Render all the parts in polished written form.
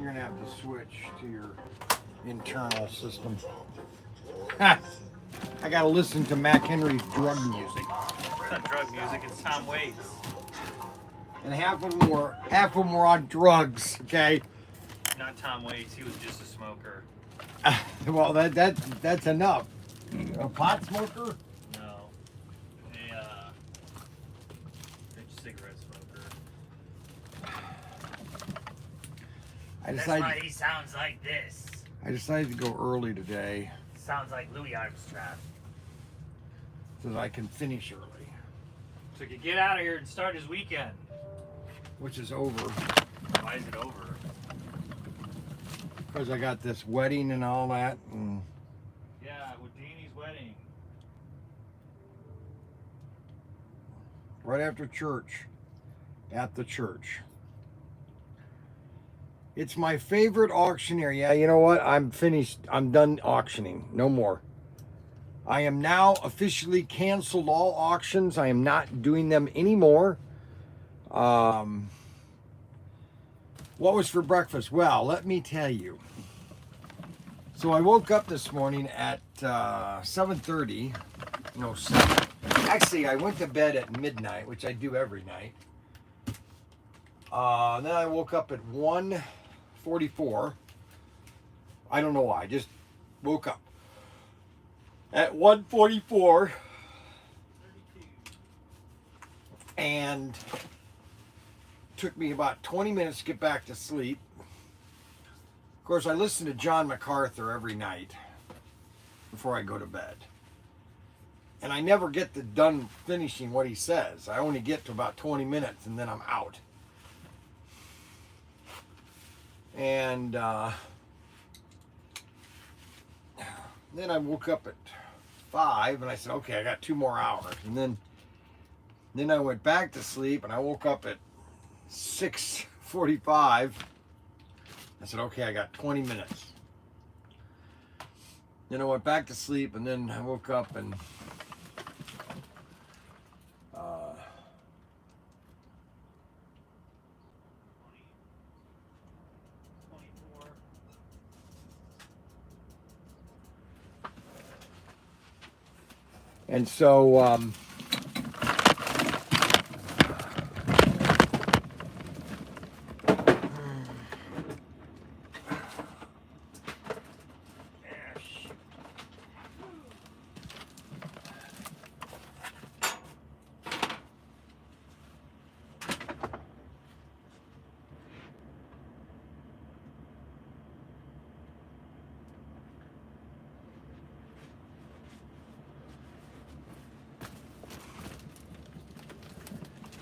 going to have to switch to your internal system. I got to listen to Mac Henry's drug music. It's not drug music, it's Tom Waits. And half of them were on drugs, okay? Not Tom Waits, he was just a smoker. Well, that's enough. A pot smoker? No. A cigarette smoker. That's why he sounds like this. I decided to go early today Sounds like Louis Armstrong. so that I can finish early, So he could get out of here and start his weekend. which is over Why is it over? because I got this wedding and all that. And Yeah, with Deanie's wedding. right after church, at the church. It's my favorite auctioneer. Yeah, you know what? I'm finished. I'm done auctioning. No more. I am now officially canceled all auctions. I am not doing them anymore. What was for breakfast? Well, let me tell you. So I woke up this morning at 7:30. No, 7. Actually, I went to bed at midnight, which I do every night. Then I woke up at 1:44. I don't know why. I just woke up at 1:44 and took me about 20 minutes to get back to sleep. Of course, I listen to John MacArthur every night before I go to bed. And I never get done finishing what he says. I only get to about 20 minutes and then I'm out. And then I woke up at 5 and I said, okay, I got 2 more hours. And then I went back to sleep and I woke up at 6:45. I said, okay, I got 20 minutes. Then I went back to sleep and then I woke up and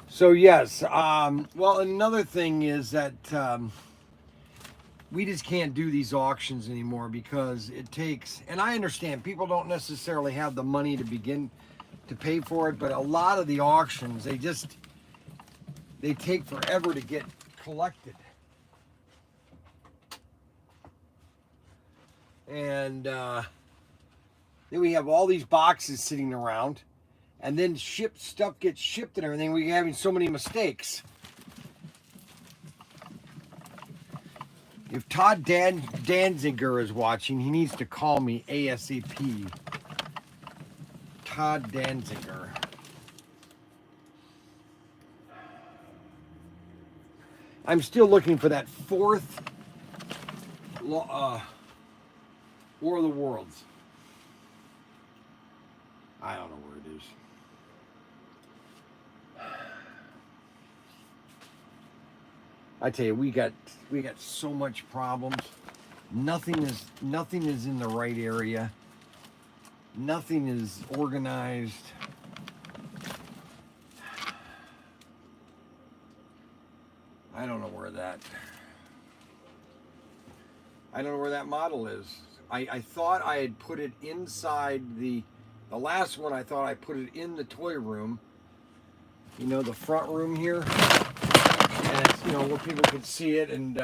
so yes, well, another thing is that we just can't do these auctions anymore because it takes, and I understand people don't necessarily have the money to begin to pay for it, but a lot of the auctions, they take forever to get collected. And then we have all these boxes sitting around. And then stuff gets shipped and everything. We're having so many mistakes. If Todd Danziger is watching, he needs to call me ASAP. Todd Danziger. I'm still looking for that 4th War of the Worlds. I don't know where it is. I tell you, we got so much problems. Nothing is in the right area. Nothing is organized. I don't know where that model is. I thought I had put it inside the last one. I thought I put it in the toy room. You know, the front room here. And it's, where people could see it and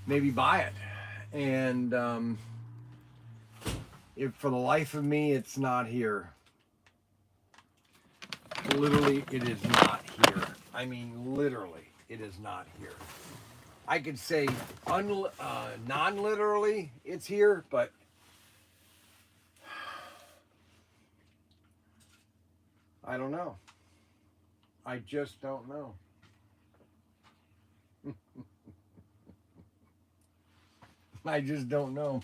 maybe buy it. And if for the life of me, it's not here. Literally, it is not here. I mean, literally, it is not here. I could say non-literally it's here, but I don't know. I just don't know. I just don't know.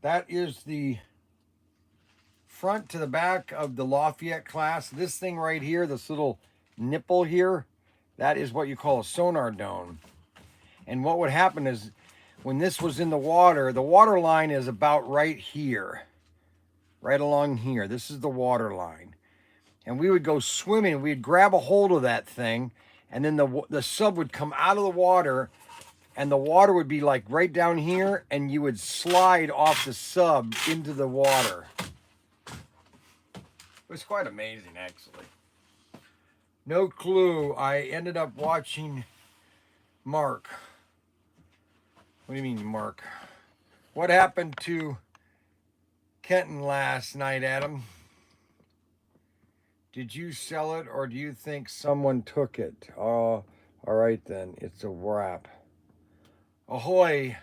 That is the front to the back of the Lafayette class. This thing right here, this little nipple here, that is what you call a sonar dome. And what would happen is when this was in the water line is about right here, right along here. This is the water line. And we would go swimming. We'd grab a hold of that thing, and then the sub would come out of the water, and the water would be like right down here, and you would slide off the sub into the water. It was quite amazing, actually. No clue. I ended up watching Mark. What do you mean, Mark? What happened to Kenton last night, Adam? Did you sell it, or do you think someone took it? Oh, all right then. It's a wrap. Ahoy.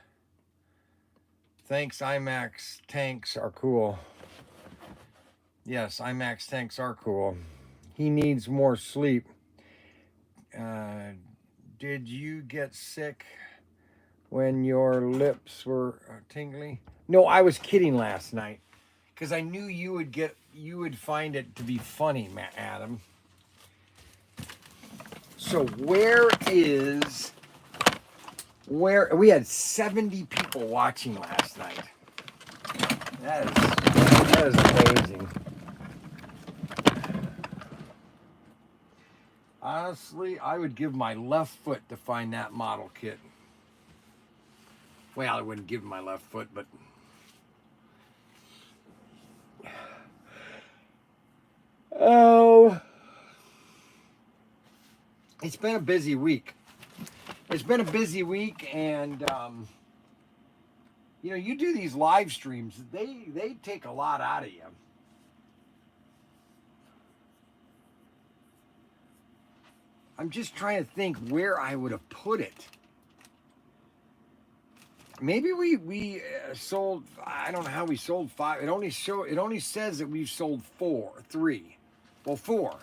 Thanks, IMAX tanks are cool. Yes, IMAX tanks are cool. He needs more sleep. Did you get sick when your lips were tingly? No, I was kidding last night because I knew you would find it to be funny, Adam. So where we had 70 people watching last night. That is amazing. Honestly, I would give my left foot to find that model kit. Well, I wouldn't give my left foot, but oh, it's been a busy week. And you do these live streams. They take a lot out of you. I'm just trying to think where I would have put it. Maybe we sold. I don't know how we sold 5. It only says that we've sold 3. Well, 4,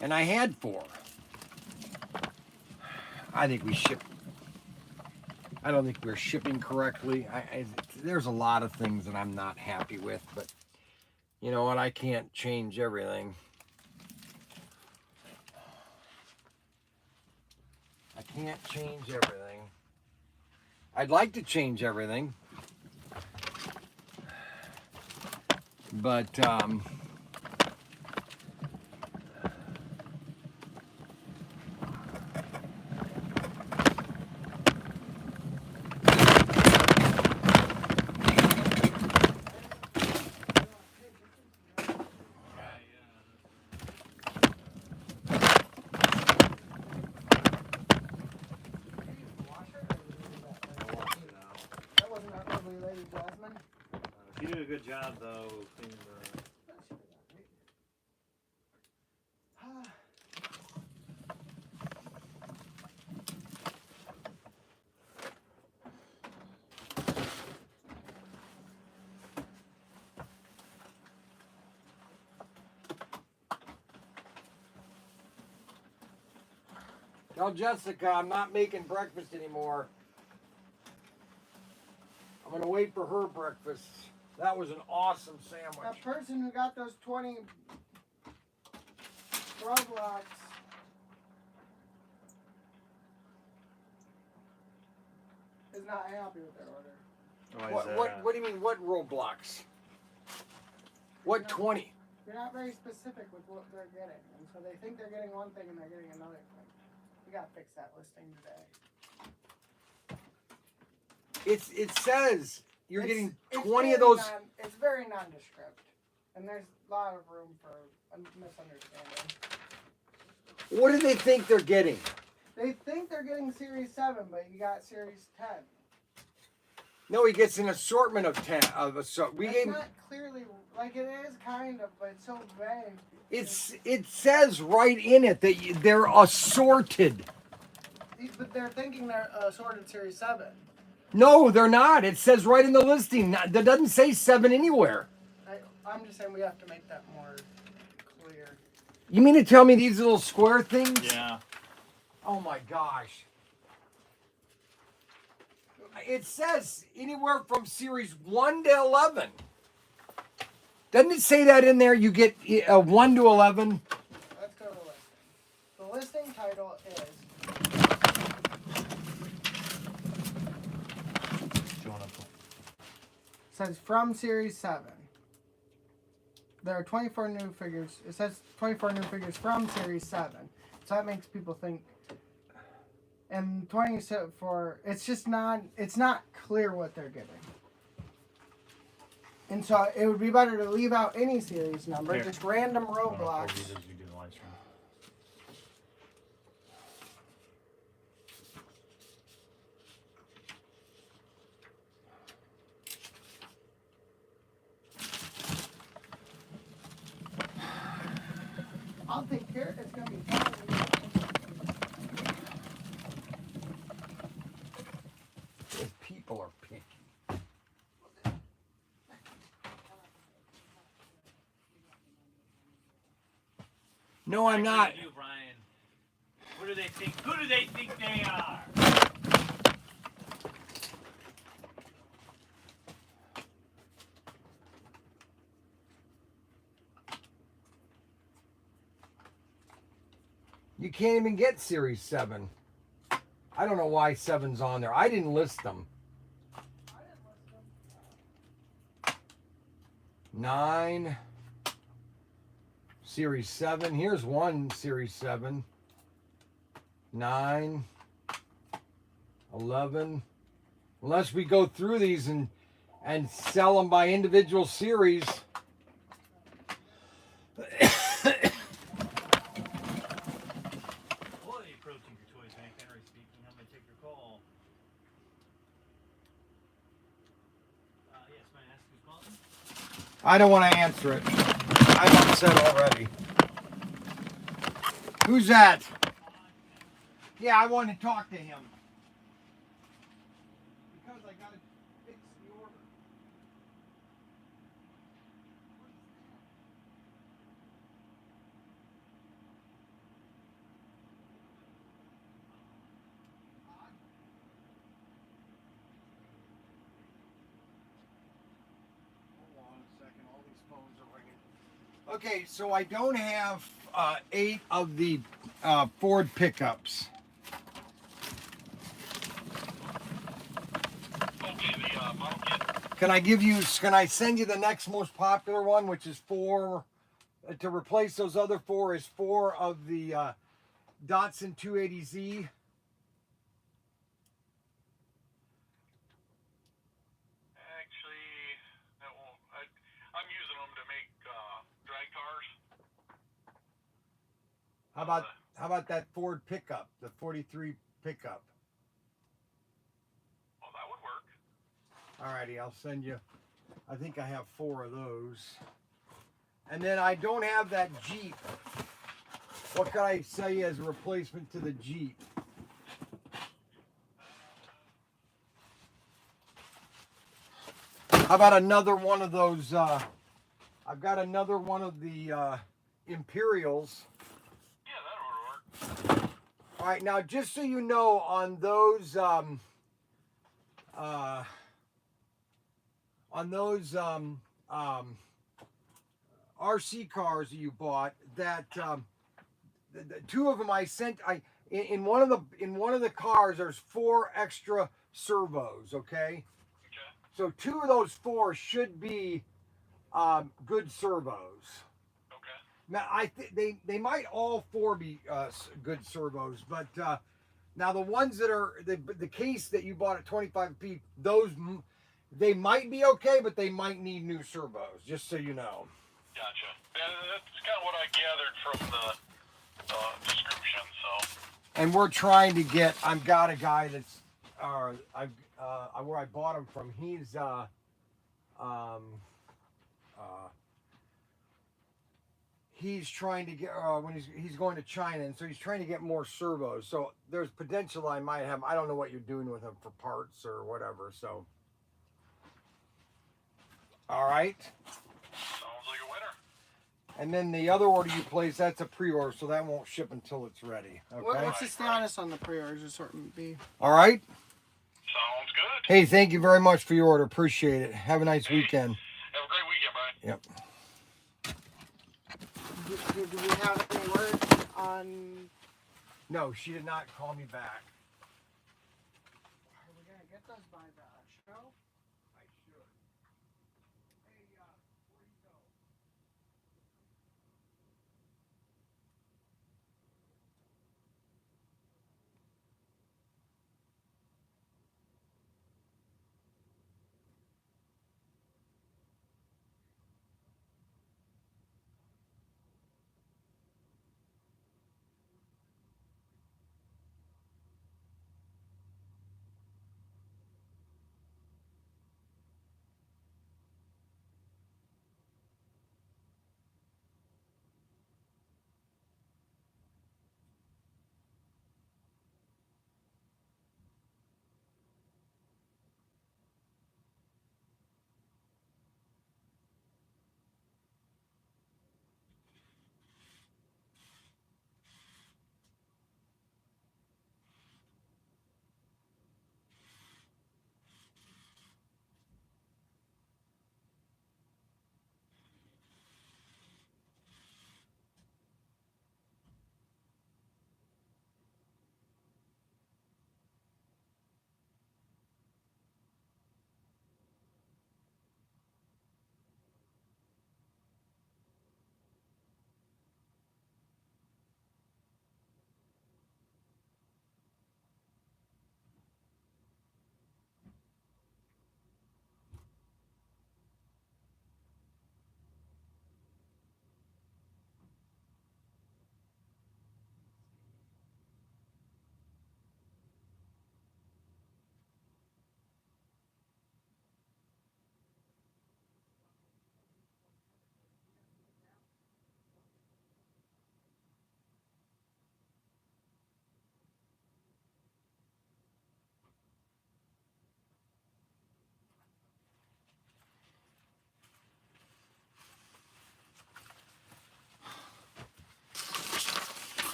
and I had 4. I think we shipped. I don't think we're shipping correctly. There's a lot of things that I'm not happy with, but you know what? I can't change everything. I can't change everything. I'd like to change everything, but You did a good job, though, cleaning the... tell Jessica I'm not making breakfast anymore. I'm gonna wait for her breakfast. That was an awesome sandwich. That person who got those 20 roadblocks is not happy with their order. What do you mean? What roadblocks? What 20? You're not very specific with what they're getting, and so they think they're getting one thing and they're getting another thing. We gotta fix that listing today. It says you're getting 20 of those. It's very nondescript, and there's a lot of room for a misunderstanding. What do they think they're getting? They think they're getting Series 7, but you got Series 10. No, he gets an assortment of 10 of we It's gave. not clearly like it is kind of, but it's so vague. It says right in it that they're assorted. But they're thinking they're sorted Series 7. No, they're not. It says right in the listing. That doesn't say 7 anywhere. I'm just saying we have to make that more clear. You mean to tell me these little square things? Yeah. Oh my gosh. It says anywhere from series 1 to 11. Doesn't it say that in there? You get 1 to 11. Let's go to the listing. The listing title is says from Series 7. There are 24 new figures. It says 24 new figures from Series 7. So that makes people think. And 24, it's just not, it's not clear what they're getting. And so it would be better to leave out any series number, Here. just random You roadblocks. do the live stream. I'll take care. It's gonna be fine. Those people are picky. No, I'm not. You, Bryan. What do they think? Who do they think they are? You can't even get Series 7. I don't know why 7's on there. I didn't list them. 9. Series 7. Here's one Series 7. 9. 11. Unless we go through these and sell them by individual series. Protinkertoys, Hank Henry speaking. I'm going to take your call. Yes, may I ask who's calling? I don't want to answer it. I'm upset already. Who's that? Yeah, I want to talk to him. Because I got to fix the order. Hold on a second. All these phones are ringing. Okay, so I don't have 8 of the Ford pickups. Can I send you the next most popular one, which is 4, to replace those other 4 is 4 of the Datsun 280Z. I'm using them to make drag cars. How about that Ford pickup, the 43 pickup? Well, that would work. Alrighty, I'll send you. I think I have 4 of those. And then I don't have that Jeep. What can I sell you as a replacement to the Jeep? How about another one of those? I've got another one of the Imperials. Yeah, that would work. All right, now just so you know, on those RC cars that you bought, that the 2 of them I sent. In one of the cars there's 4 extra servos. Okay. So 2 of those 4 should be good servos. Okay. Now they might all 4 be good servos, but now the ones that are the case that you bought at 25p, those they might be okay, but they might need new servos. Just so you know. Gotcha. That's kind of what I gathered from the description. So. And we're trying to get. I've got a guy that's where I bought them from. He's he's trying to get when he's going to China, and so he's trying to get more servos. So there's potential I might have. I don't know what you're doing with them for parts or whatever. So, all right. Sounds like a winner. And then the other order you placed, that's a pre-order, so that won't ship until it's ready. Okay. What's the status on the pre-orders assortment be? All right. Sounds good. Hey, thank you very much for your order. Appreciate it. Have a nice weekend. Have a great weekend, Brian. Yep. Do we have any word on? No, she did not call me back. Are we gonna get those by the show? I should. Hey, where you go?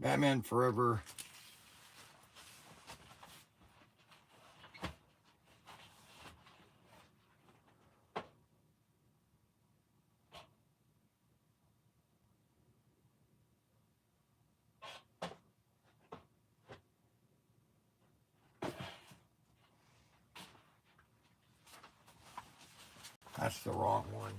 Batman Forever. That's the wrong one.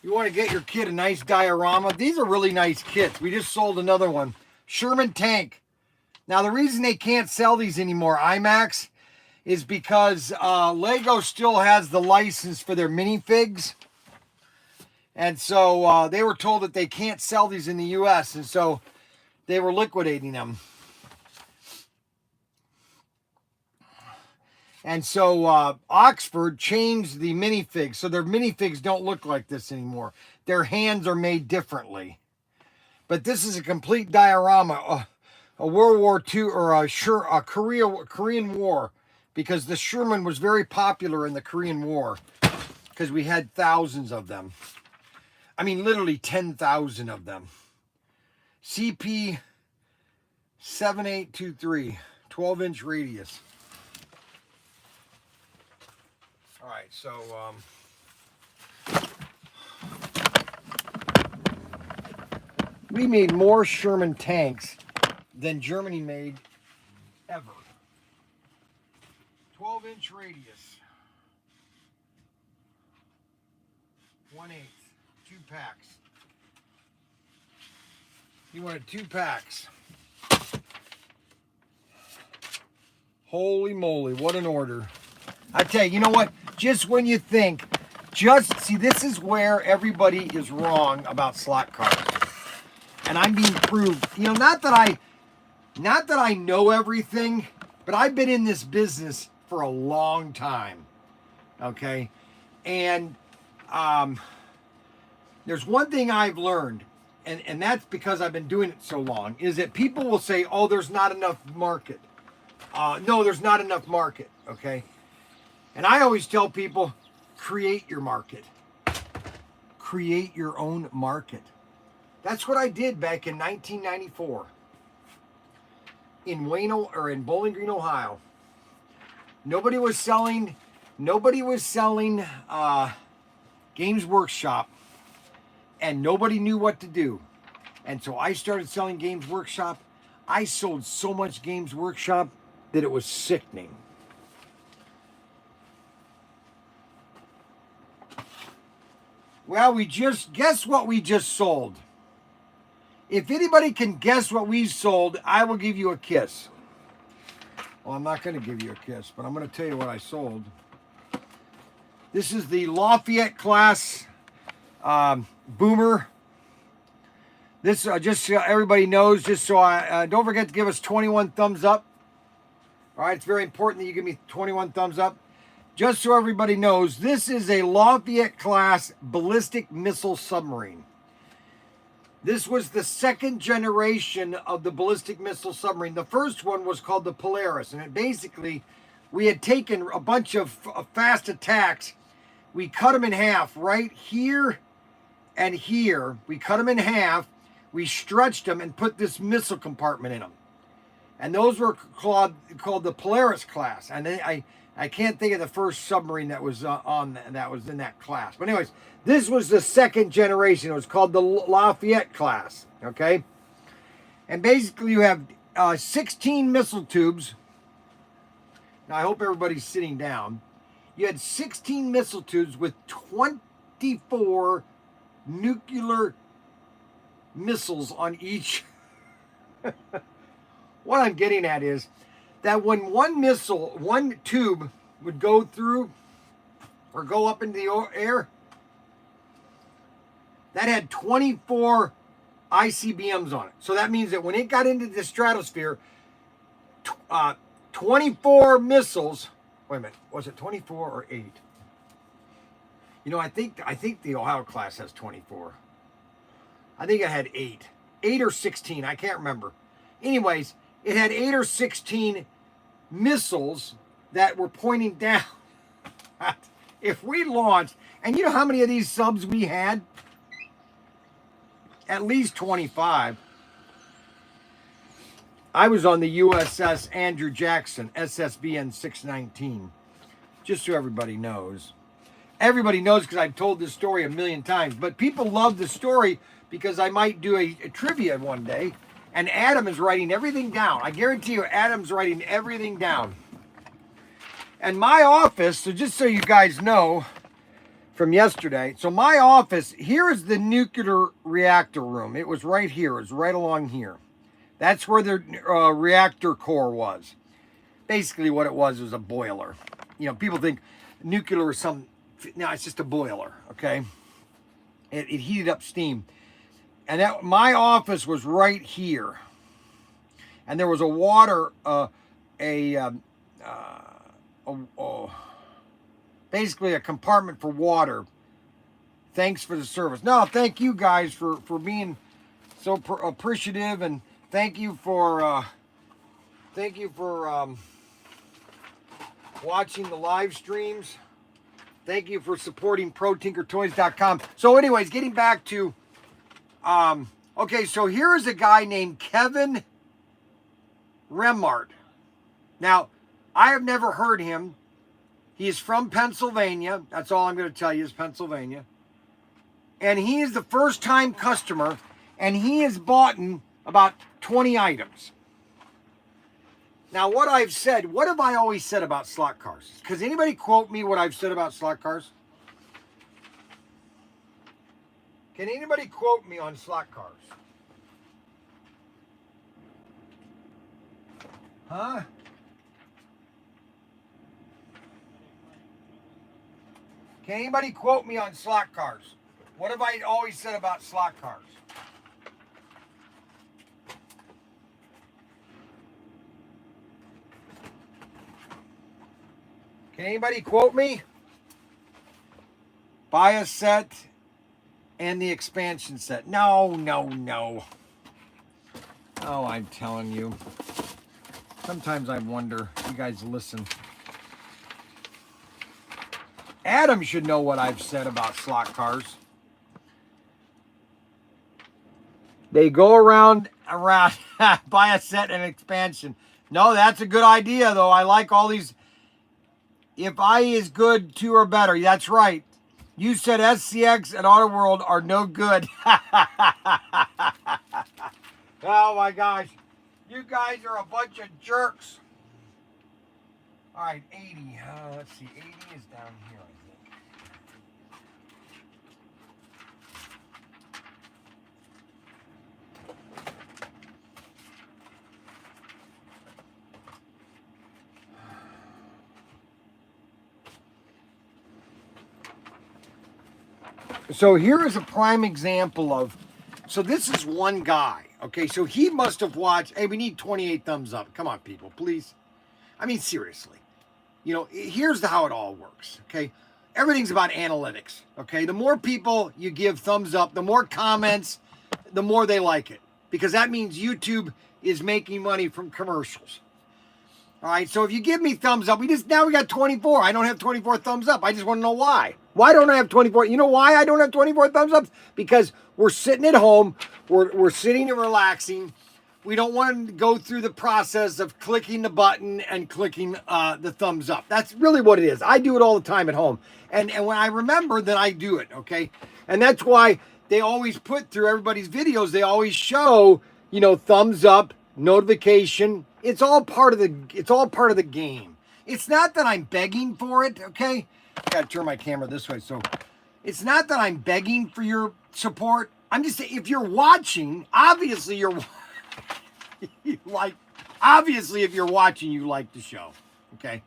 You want to get your kid a nice diorama? These are really nice kits. We just sold another one. Sherman Tank. Now, the reason they can't sell these anymore, IMAX, is because Lego still has the license for their minifigs. And so they were told that they can't sell these in the U.S. And so they were liquidating them. And so Oxford changed the minifigs. So their minifigs don't look like this anymore. Their hands are made differently. But this is a complete diorama, a World War II or a Korean War, because the Sherman was very popular in the Korean War because we had thousands of them. I mean, literally 10,000 of them. CP 7823, 12-inch radius. All right, so We made more Sherman tanks than Germany made ever. 12-inch radius. 1/8. 2 packs. You wanted 2 packs. Holy moly, what an order. I tell you, you know what? Just when you think, see, this is where everybody is wrong about slot cars. And I'm being proved, not that I know everything, but I've been in this business for a long time. Okay? And there's one thing I've learned, and that's because I've been doing it so long, is that people will say, oh, there's not enough market. No, there's not enough market, okay? And I always tell people, create your market. Create your own market. That's what I did back in 1994 in Bowling Green, Ohio. Nobody was selling Games Workshop, and nobody knew what to do. And so I started selling Games Workshop. I sold so much Games Workshop that it was sickening. Well, guess what we just sold. If anybody can guess what we sold, I will give you a kiss. Well, I'm not going to give you a kiss, but I'm going to tell you what I sold. This is the Lafayette class Boomer. This, just so everybody knows, just so don't forget to give us 21 thumbs up. All right, it's very important that you give me 21 thumbs up. Just so everybody knows, this is a Lafayette class ballistic missile submarine. This was the second generation of the ballistic missile submarine. The first one was called the Polaris, and basically, we had taken a bunch of fast attacks. We cut them in half right here and here. We cut them in half. We stretched them and put this missile compartment in them. And those were called the Polaris class. And I can't think of the first submarine that was that was in that class. But anyways, this was the second generation. It was called the Lafayette class. Okay, and basically you have 16 missile tubes. Now I hope everybody's sitting down. You had 16 missile tubes with 24 nuclear missiles on each. What I'm getting at is that when one tube would go through or go up into the air, that had 24 ICBMs on it. So that means that when it got into the stratosphere, 24 missiles, wait a minute, was it 24 or 8? I think the Ohio class has 24. I think it had 8. 8 or 16, I can't remember. Anyways, it had 8 or 16 missiles that were pointing down. If we launched, and you know how many of these subs we had? At least 25. I was on the USS Andrew Jackson, SSBN 619. Just so everybody knows. Everybody knows because I've told this story a million times. But people love the story because I might do a trivia one day. And Adam is writing everything down. I guarantee you Adam's writing everything down. And my office, so just so you guys know from yesterday. So my office, here is the nuclear reactor room. It was right here. It was right along here. That's where the reactor core was. Basically what it was a boiler. People think nuclear is no, it's just a boiler, okay? It heated up steam. And my office was right here. And there was a water, basically a compartment for water. Thanks for the service. No, thank you guys for being so appreciative, and thank you for watching the live streams. Thank you for supporting Protinkertoys.com. So anyways, getting back to, okay, so here is a guy named Kevin Remart. Now, I have never heard him. He is from Pennsylvania. That's all I'm going to tell you is Pennsylvania. And he is the first-time customer. and he has bought about 20 items. Now, what I've said, what have I always said about slot cars? Because anybody quote me what I've said about slot cars? Can anybody quote me on slot cars? Huh? Can anybody quote me on slot cars? What have I always said about slot cars? Can anybody quote me? Buy a set and the expansion set. No, no, no. Oh, I'm telling you. Sometimes I wonder, you guys listen. Adam should know what I've said about slot cars. They go around, buy a set and expansion. No, that's a good idea, though. I like all these. If I is good, 2 are better. That's right. You said SCX and Auto World are no good. Oh, my gosh. You guys are a bunch of jerks. All right, 80. Let's see. 80 is down here, I think. So here is a prime example of, so this is one guy, okay? So he must have watched, hey, we need 28 thumbs up. Come on, people, please. I mean, seriously. You know, here's how it all works, okay? Everything's about analytics, okay? The more people you give thumbs up, the more comments, the more they like it. Because that means YouTube is making money from commercials. All right, so if you give me thumbs up, now we got 24. I don't have 24 thumbs up. I just want to know why. Why don't I have 24? You know why I don't have 24 thumbs up? Because we're sitting at home. We're sitting and relaxing. We don't want to go through the process of clicking the button and clicking the thumbs up. That's really what it is. I do it all the time at home. And when I remember that I do it, okay? And that's why they always put through everybody's videos, they always show, you know, thumbs up, notification. It's all part of the game. It's not that I'm begging for it, okay? I gotta turn my camera this way. So it's not that I'm begging for your support. I'm just saying, if you're watching, obviously if you're watching, you like the show, okay?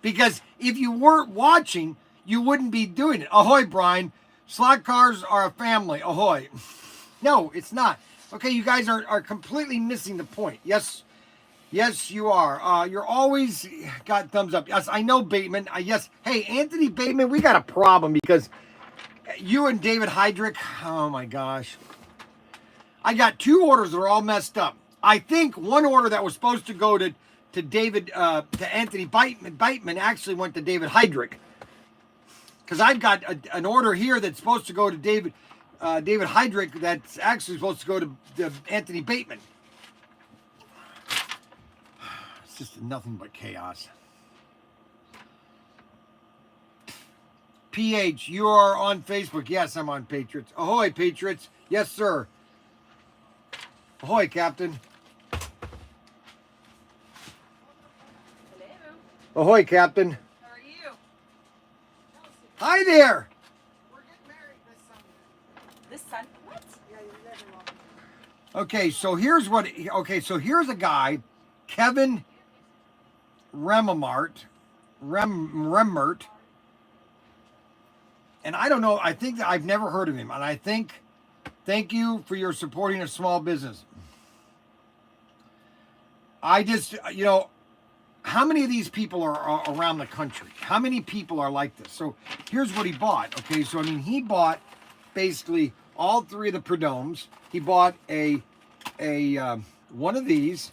Because if you weren't watching, you wouldn't be doing it. Ahoy, Bryan. Slot cars are a family. Ahoy. No, it's not. Okay, you guys are completely missing the point. Yes, you are. You're always got thumbs up. Yes, I know Bateman. Yes. Hey, Anthony Bateman, we got a problem because you and David Heydrich, oh my gosh. I got 2 orders that are all messed up. I think one order that was supposed to go to Anthony Bateman actually went to David Heydrich. Because I've got an order here that's supposed to go to David Heydrich that's actually supposed to go to Anthony Bateman. It's just nothing but chaos. PH, you are on Facebook. Yes, I'm on Patriots. Ahoy, Patriots. Yes, sir. Ahoy, Captain. Hello. Ahoy, Captain. How are you? Hi there. We're getting married this Sunday. This Sunday? What? Yeah, you're never welcome. Okay, so here's a guy, Kevin Remmert, and I don't know, I think that I've never heard of him, and I think, thank you for your supporting a small business. I just, you know, how many of these people are around the country? How many people are like this? So here's what he bought, okay? So, I mean, he bought basically all 3 of the Prodomes. He bought one of these.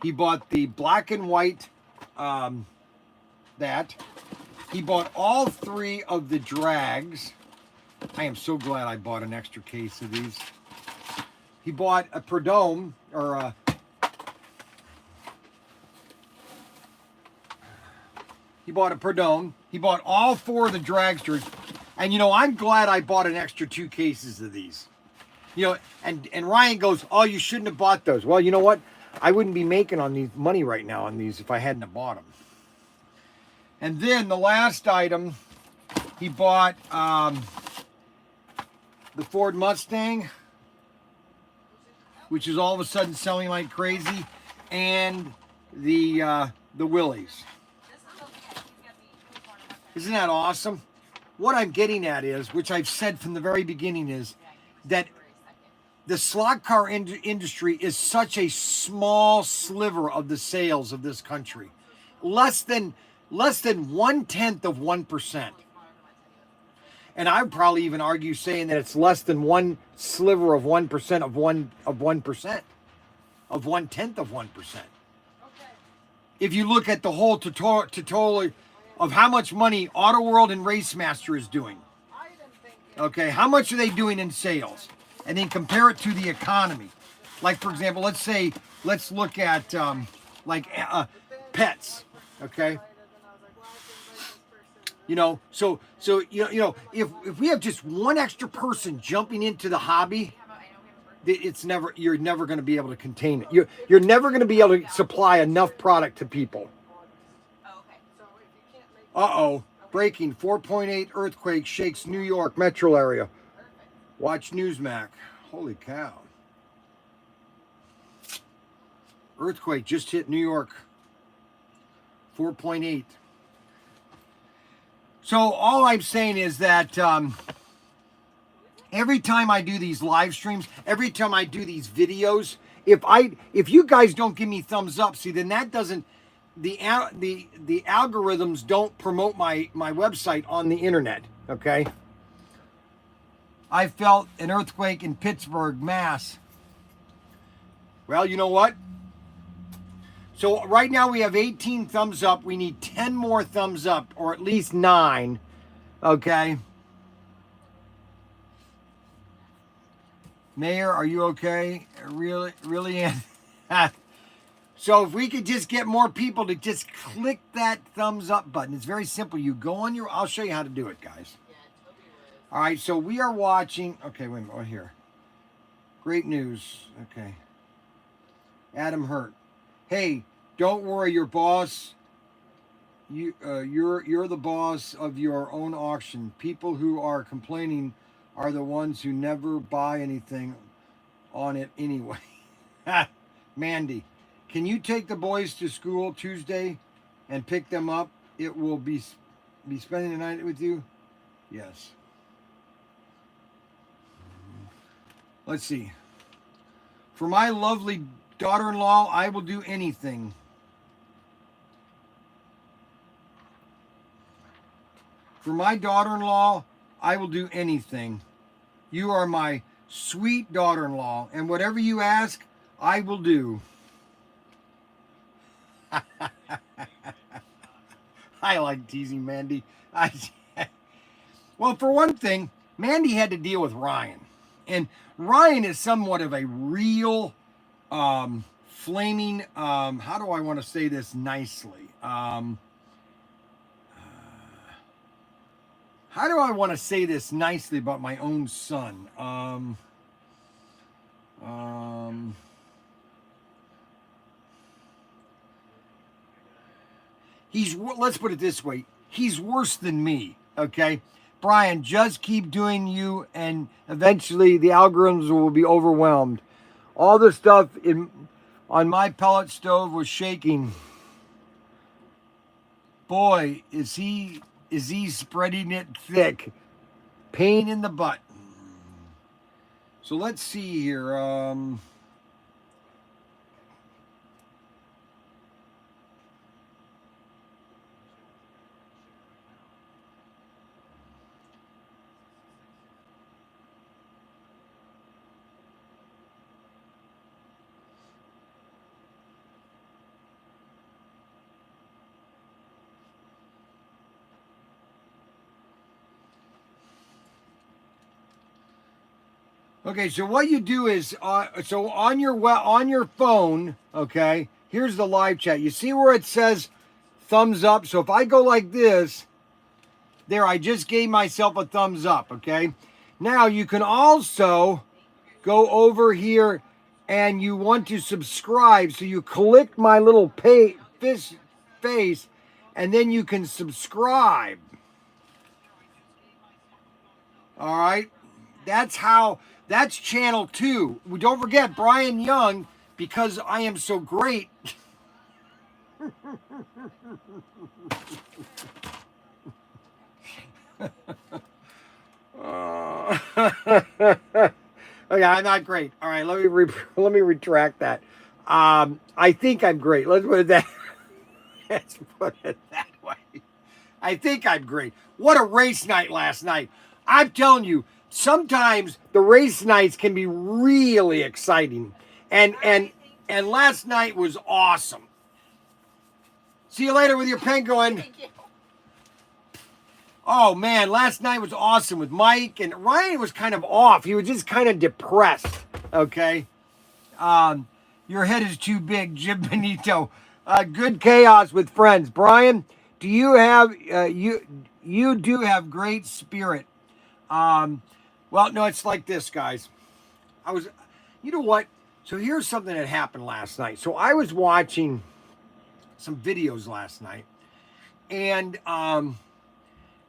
He bought the black and white, that. He bought all 3 of the drags. I am so glad I bought an extra case of these. He bought a Prodome, or he bought a Prodome. He bought all 4 of the dragsters. And, you know, I'm glad I bought an extra 2 cases of these. You know, and Ryan goes, "Oh, you shouldn't have bought those." Well, you know what? I wouldn't be making on these money right now on these if I hadn't have bought them. And then the last item, he bought the Ford Mustang, which is all of a sudden selling like crazy, and the Willys. Isn't that awesome? What I'm getting at is, which I've said from the very beginning, is that the slot car industry is such a small sliver of the sales of this country, less than 1/10 of 1%. And I would probably even argue saying that it's less than one sliver of 1% of 1% of 1/10 of 1%. If you look at the whole total of how much money Auto World and Racemaster is doing, okay, how much are they doing in sales? And then compare it to the economy. Like, for example, let's look at pets, okay? You know, so if we have just one extra person jumping into the hobby, you're never going to be able to contain it. You're never going to be able to supply enough product to people. Uh-oh, breaking 4.8 earthquake shakes New York metro area. Watch Newsmax. Holy cow. Earthquake just hit New York. 4.8. So all I'm saying is that every time I do these live streams, every time I do these videos, if you guys don't give me thumbs up, see, then that doesn't, the algorithms don't promote my website on the internet, okay? I felt an earthquake in Pittsburgh, Mass. Well, you know what? So right now we have 18 thumbs up. We need 10 more thumbs up, or at least 9. Okay. Mayor, are you okay? Really? So if we could just get more people to just click that thumbs up button. It's very simple. You go on I'll show you how to do it, guys. All right, so we are watching. Okay, wait a minute. Right here. Great news. Okay. Adam Hurt. Hey, don't worry, your boss. You're the boss of your own auction. People who are complaining are the ones who never buy anything on it anyway. Mandy, can you take the boys to school Tuesday and pick them up? It will be spending the night with you. Yes. Let's see. For my lovely daughter-in-law, I will do anything. For my daughter-in-law, I will do anything. You are my sweet daughter-in-law, and whatever you ask, I will do. I like teasing Mandy. Well, for one thing, Mandy had to deal with Ryan. And Ryan is somewhat of a real flaming, how do I want to say this nicely? How do I want to say this nicely about my own son? Let's put it this way. He's worse than me, okay? Bryan, just keep doing you, and eventually the algorithms will be overwhelmed. All the stuff on my pellet stove was shaking. Boy, is he spreading it thick. Pain in the butt. So let's see here. Okay, so what you do is, so on your phone, okay, here's the live chat. You see where it says thumbs up? So if I go like this, there, I just gave myself a thumbs up, okay? Now you can also go over here and you want to subscribe. So you click my little fish face and then you can subscribe. All right. That's channel 2. Don't forget Bryan Young, because I am so great. Okay, I'm not great. All right, let me retract that. I think I'm great. Let's put it that. Let's put it that way. I think I'm great. What a race night last night! I'm telling you, sometimes the race nights can be really exciting, and last night was awesome. See you later with your penguin. Thank you. Oh man, last night was awesome with Mike, and Ryan was kind of off. He was just kind of depressed. Okay. Your head is too big, Jim Benito. Good chaos with friends. Bryan, do you have you do have great spirit. Well, no, it's like this, guys. You know what? So here's something that happened last night. So I was watching some videos last night, and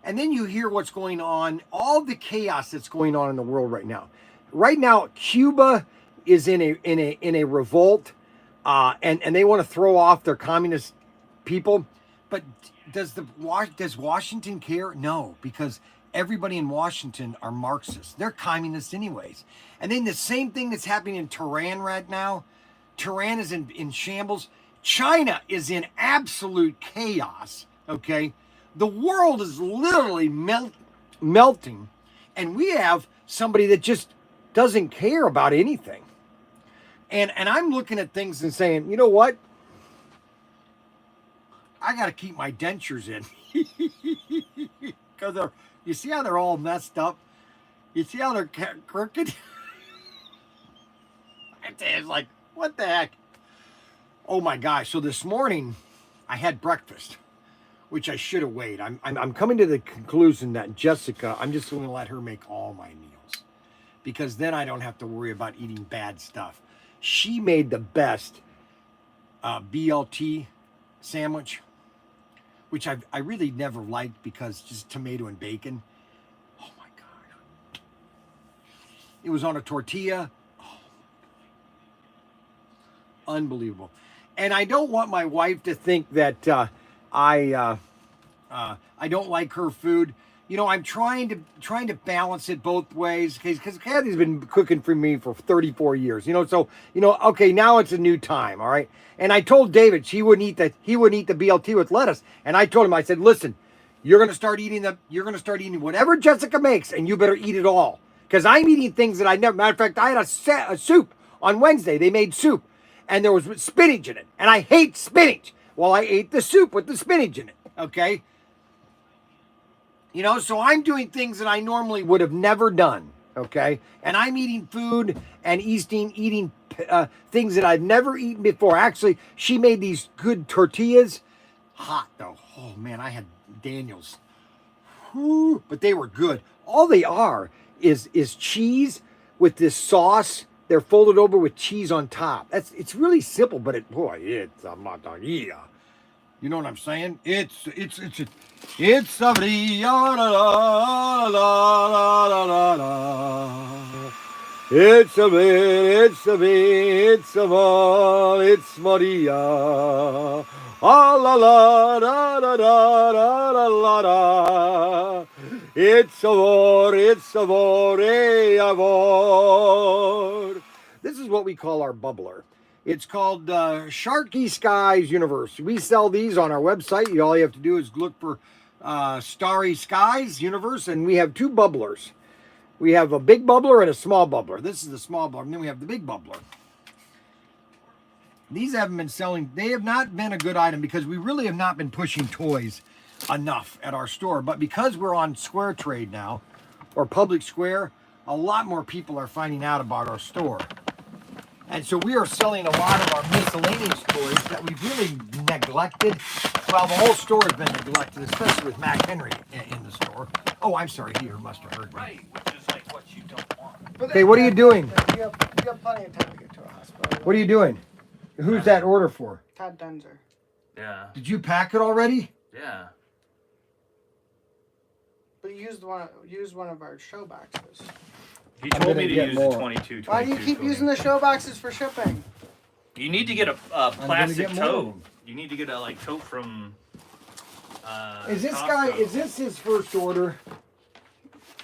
then you hear what's going on, all the chaos that's going on in the world right now. Right now, Cuba is in a revolt, and they want to throw off their communist people. But does Washington care? No, because everybody in Washington are Marxists. They're communists anyways. And then the same thing that's happening in Tehran right now. Tehran is in shambles. China is in absolute chaos. Okay. The world is literally melting, and we have somebody that just doesn't care about anything. And I'm looking at things and saying, you know what? I got to keep my dentures in. Because you see how they're all messed up? You see how they're crooked? It's like, what the heck? Oh my gosh. So this morning, I had breakfast, which I should have waited. I'm coming to the conclusion that Jessica, I'm just going to let her make all my meals, because then I don't have to worry about eating bad stuff. She made the best BLT sandwich, which I really never liked because just tomato and bacon. Oh my gosh. It was on a tortilla. Oh, unbelievable. And I don't want my wife to think that I don't like her food. You know, I'm trying to balance it both ways, because Kathy's been cooking for me for 34 years. You know, so okay, now it's a new time, all right. And I told David he wouldn't eat the BLT with lettuce, and I told him, I said, listen, you're gonna start eating whatever Jessica makes, and you better eat it all, because I'm eating things that I never. Matter of fact, I had a soup on Wednesday. They made soup, and there was spinach in it, and I hate spinach. Well, I ate the soup with the spinach in it. Okay. You know, so I'm doing things that I normally would have never done, okay? And I'm eating food and eating things that I've never eaten before. Actually, she made these good tortillas. Hot, though. Oh, man, I had Daniel's. Whew, but they were good. All they are is cheese with this sauce. They're folded over with cheese on top. It's really simple, but it's a mataglia. You know what I'm saying? It's a It's a Maria. Ah la la da da da da da la da. It's amor, amor. This is what we call our bubbler. It's called Sharky Skies Universe. We sell these on our website. All you have to do is look for Starry Skies Universe, and we have two bubblers. We have a big bubbler and a small bubbler. This is the small bubbler, and then we have the big bubbler. These haven't been selling. They have not been a good item because we really have not been pushing toys enough at our store. But because we're on Square Trade now, or Public Square, a lot more people are finding out about our store. And so we are selling a lot of our miscellaneous toys that we've really neglected. Well, the whole store has been neglected, especially with Mac Henry in the store. Oh, I'm sorry, he must have heard me. Right, which is like what you don't want. Okay, what are you doing? You have plenty of time to get to a hospital. What are you doing? Who's that order for? Todd Denzer. Yeah. Did you pack it already? Yeah. But use one of our show boxes. He I'm told gonna me to get use more. the 22. Why do you keep using the show boxes for shipping? You need to get a gonna plastic get more of tote. them. You need to get a tote from. Is this Costco. guy? Is this his first order?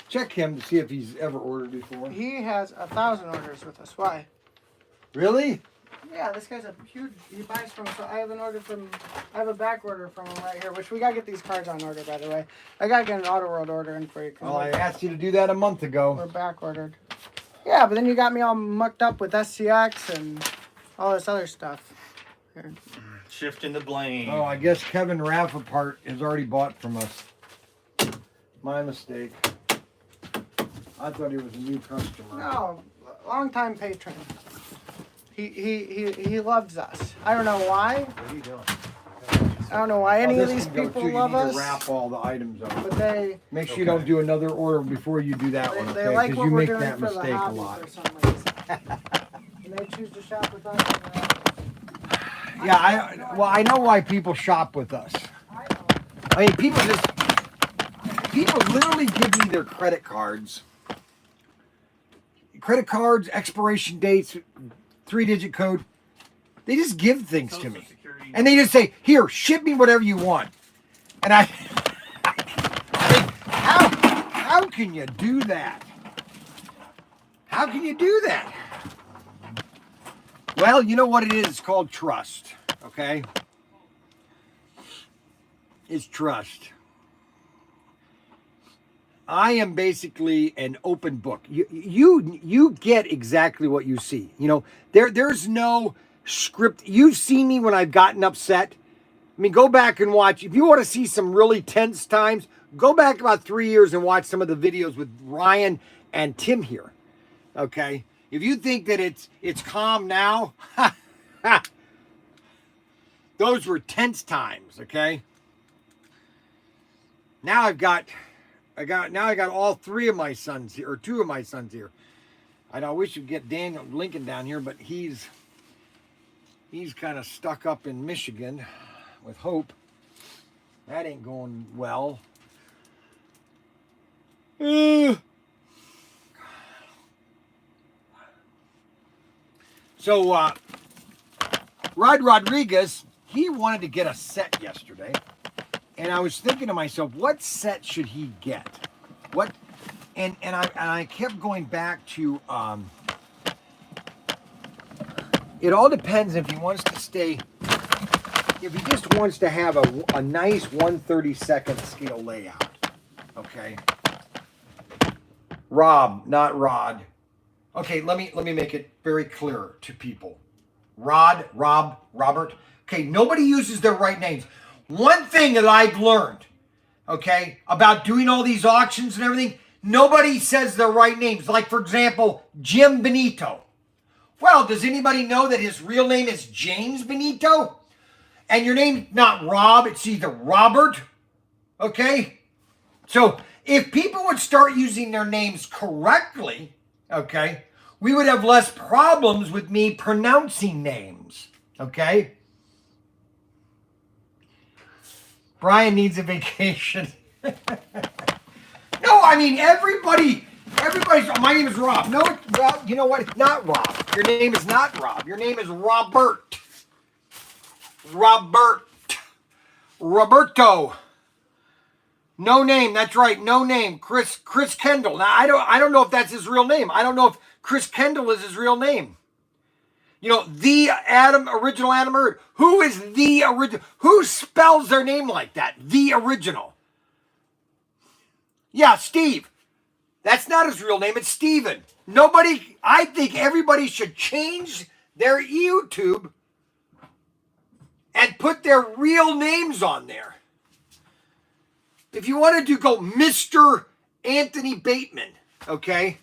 Check him to see if he's ever ordered before. He has 1,000 orders with us. Why? Really? Yeah, this guy's a huge. He buys from. So I have an order from. I have a back order from him right here. Which we gotta get these cards on order, by the way. I gotta get an Auto World order in for you. Well, I asked you to do that a month ago. We're back ordered. Yeah, but then you got me all mucked up with SCX and all this other stuff. Here. Shifting the blame. Oh, I guess Kevin Rappaport has already bought from us. My mistake. I thought he was a new customer. No, long-time patron. He loves us. I don't know why. What are you doing? I don't know why any of this these can go people too. love You need us. to wrap all the items up. But they Make sure you don't do another order before you do that one, they okay? like Because what you we're make doing that for the mistake a hobby lot. for some reason. And they choose to shop with us. Yeah, I know why people shop with us. I know. I mean, people literally give me their credit cards. Credit cards, expiration dates, 3-digit code. They just give things to Social me. Security. And they just say, here, ship me whatever you want. And I think, how can you do that? How can you do that? Well, you know what it is? It's called trust, okay? It's trust. I am basically an open book. You get exactly what you see. You know, there's no script. You've seen me when I've gotten upset. I mean, go back and watch. If you want to see some really tense times, go back about 3 years and watch some of the videos with Ryan and Tim here. Okay? If you think that it's calm now, those were tense times, okay? Now I got all 3 of my sons here, or 2 of my sons here. I wish we'd get Daniel Lincoln down here, but he's kind of stuck up in Michigan with Hope. That ain't going well. So, Rod Rodriguez, he wanted to get a set yesterday. And I was thinking to myself, what set should he get? What? And I kept going back to, it all depends if he wants to stay, if he just wants to have a nice 1/32 scale layout. Okay. Rob, not Rod. Okay, let me make it very clear to people. Rod, Rob, Robert. Okay, nobody uses their right names. One thing that I've learned, okay, about doing all these auctions and everything, nobody says their right names. Like, for example, Jim Benito. Well, does anybody know that his real name is James Benito? And your name's not Rob, it's either Robert, okay? So, if people would start using their names correctly, okay, we would have less problems with me pronouncing names, okay? Bryan needs a vacation. No, I mean, everybody's, my name is Rob. No, well, you know what? It's not Rob. Your name is not Rob. Your name is Robert. Roberto. No name. That's right. No name. Chris Kendall. Now, I don't know if that's his real name. I don't know if Chris Kendall is his real name. You know, the original Adam Hurd. Who is the original? Who spells their name like that? The original. Yeah, Steve. That's not his real name. It's Steven. I think everybody should change their YouTube and put their real names on there. If you wanted to go Mr. Anthony Bateman, okay?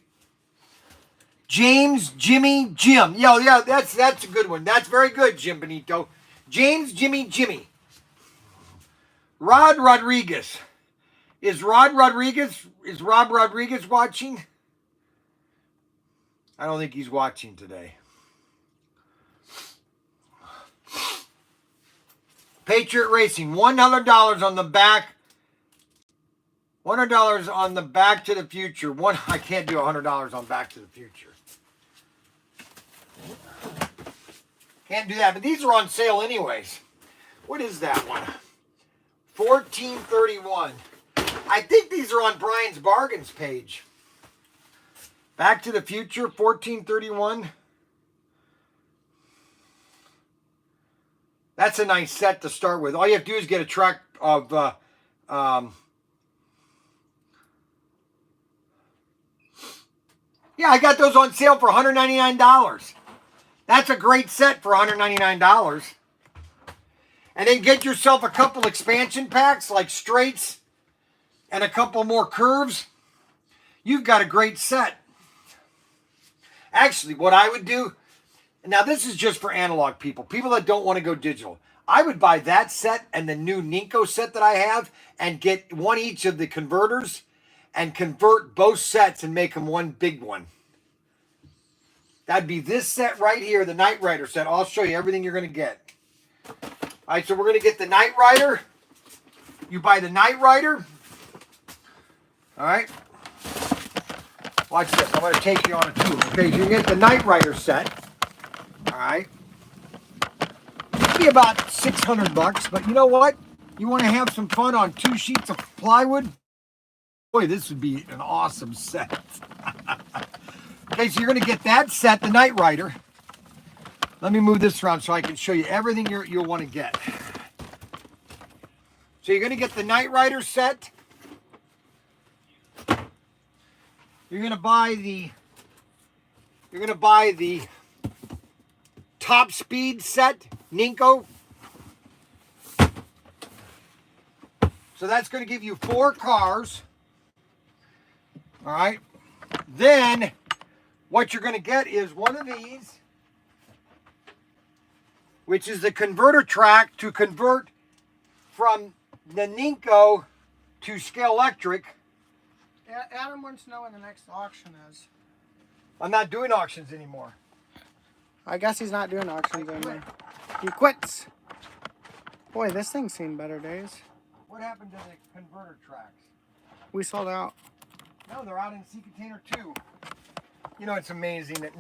James, Jimmy, Jim. Yeah, that's a good one. That's very good, Jim Benito. James, Jimmy. Rod Rodriguez. Is Rob Rodriguez watching? I don't think he's watching today. Patriot Racing, $100 on the back. $100 on the Back to the Future. I can't do $100 on Back to the Future. Can't do that, but these are on sale anyways. What is that one? $14.31. I think these are on Bryan's bargains page. Back to the Future, $14.31. That's a nice set to start with. All you have to do is get a track of yeah, I got those on sale for $199. That's a great set for $199. And then get yourself a couple expansion packs like straights and a couple more curves. You've got a great set. Actually, what I would do, now this is just for analog people that don't want to go digital. I would buy that set and the new Ninko set that I have and get one each of the converters and convert both sets and make them one big one. That'd be this set right here, the Knight Rider set. I'll show you everything you're going to get. All right, so we're going to get the Knight Rider. You buy the Knight Rider. All right. Watch this. I'm going to take you on a tour. Okay, so you get the Knight Rider set. All right. It'll be about $600, but you know what? You want to have some fun on 2 sheets of plywood? Boy, this would be an awesome set. Okay, so you're going to get that set, the Knight Rider. Let me move this around so I can show you everything you'll want to get. So you're going to get the Knight Rider set. You're going to buy the Top Speed set, Ninko. So that's going to give you 4 cars. All right. Then what you're going to get is one of these, which is the converter track to convert from the Ninko to Scale Electric. Adam wants to know when the next auction is. I'm not doing auctions anymore. I guess he's not doing auctions anymore. He quits. Boy, this thing's seen better days. What happened to the converter tracks? We sold out. No, they're out in Sea Container 2. You know, it's amazing that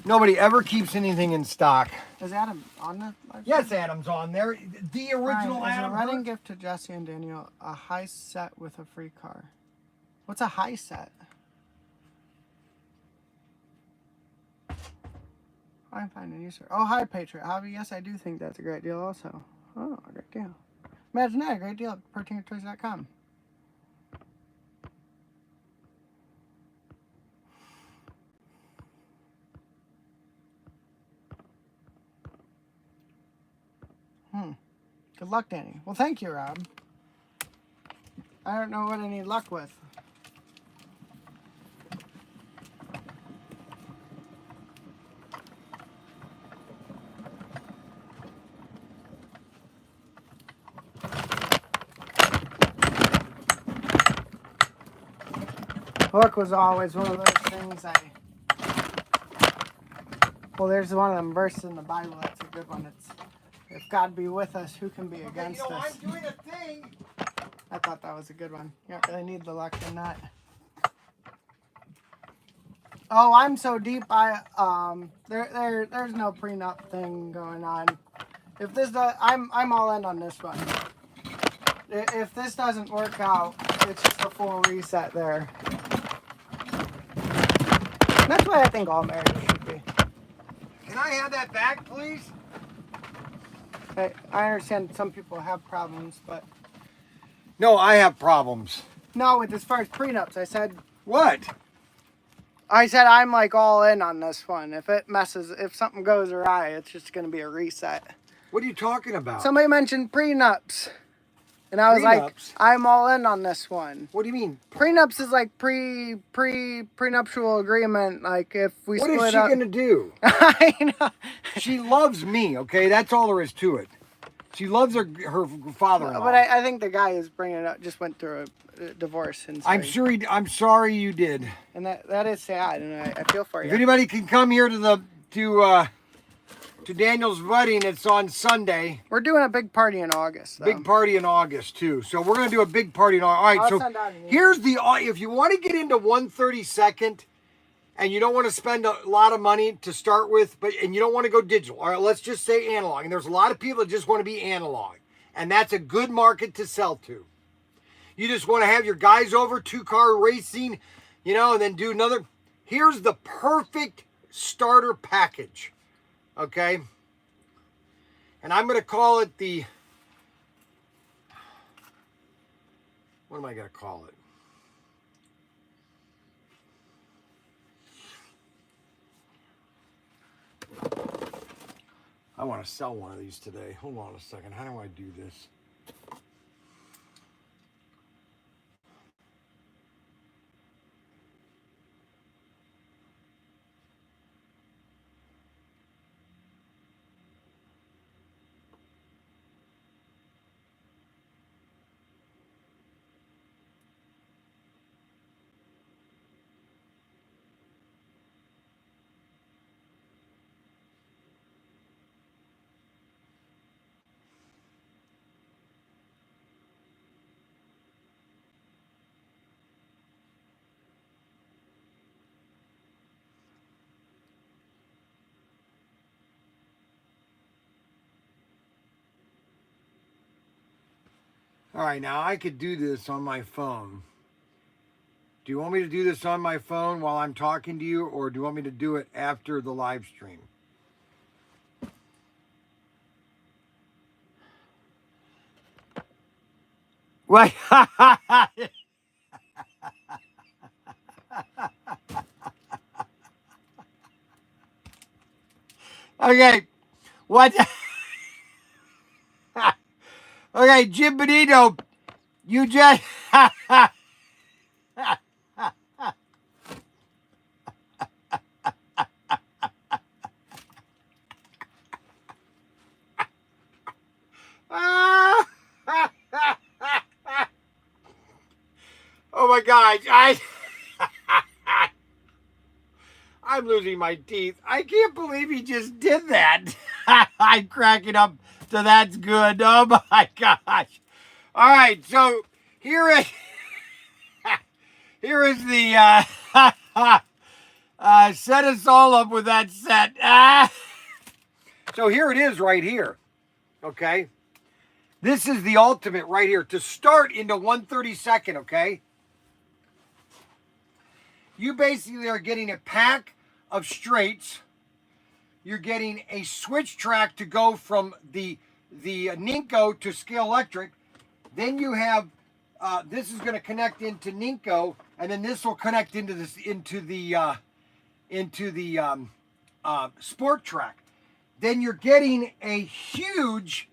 nobody ever keeps anything in stock. Is Adam on that? Yes, Adam's on there. The original Bryan, Adam. is a wedding gift to Jesse and Daniel a high set with a free car? What's a high set? I'm finding you, sir. Oh, hi, Patriot Hobby. Yes, I do think that's a great deal also. Oh, a great deal. Imagine that, a great deal at Protinkertoys.com. Good luck, Danny. Well, thank you, Rob. I don't know what I need luck with. Luck was always one of those things well, there's one of them verses in the Bible that's a good one. It's, if God be with us, who can be against us? I'm doing a thing. I thought that was a good one. You don't really need the luck in that. Oh, I'm so deep. There's no prenup thing going on. If this does, I'm all in on this one. If this doesn't work out, it's just a full reset there. That's what I think all marriages should be. Can I have that back, please? I understand some people have problems, but No, I have problems. no, with as far as prenups, I said What? I'm like all in on this one. If something goes awry, it's just going to be a reset. What are you talking about? Somebody mentioned prenups. And I was like, Prenups? I'm all in on this one. What do you mean? Prenups is like prenuptial agreement. Like if we What split is she up. going to do? I know. She loves me, okay? That's all there is to it. She loves her father-in-law. But I think the guy is bringing it up. Just went through a divorce, and I'm sure I'm sorry you did. and that is sad, and I feel for you. If anybody can come here to Daniel's wedding, it's on Sunday. We're doing a big party in August. Though. Big party in August too. So we're gonna do a big party in August. All right. I'll So send out an email. here's the if you want to get into 1/32, and you don't want to spend a lot of money to start with, and you don't want to go digital. All right, let's just say analog. And there's a lot of people that just want to be analog, and that's a good market to sell to. You just want to have your guys over, 2-car racing, and then do another. Here's the perfect starter package. Okay, and I'm going to call it what am I going to call it? I want to sell one of these today. Hold on a second. How do I do this? All right, now I could do this on my phone. Do you want me to do this on my phone while I'm talking to you, or do you want me to do it after the live stream? What? Okay. What? Okay, Jim Benito, you just... Oh my gosh, I'm losing my teeth. I can't believe he just did that. I'm cracking up, so that's good. Oh my gosh. All right, so here is the set us all up with that set. So here it is right here. Okay. This is the ultimate right here to start into 1/32, okay? You basically are getting a pack of straights. You're getting a switch track to go from the Ninko to Scale Electric. Then you have this is going to connect into Ninko, and then this will connect into the Sport Track. Then you're getting a huge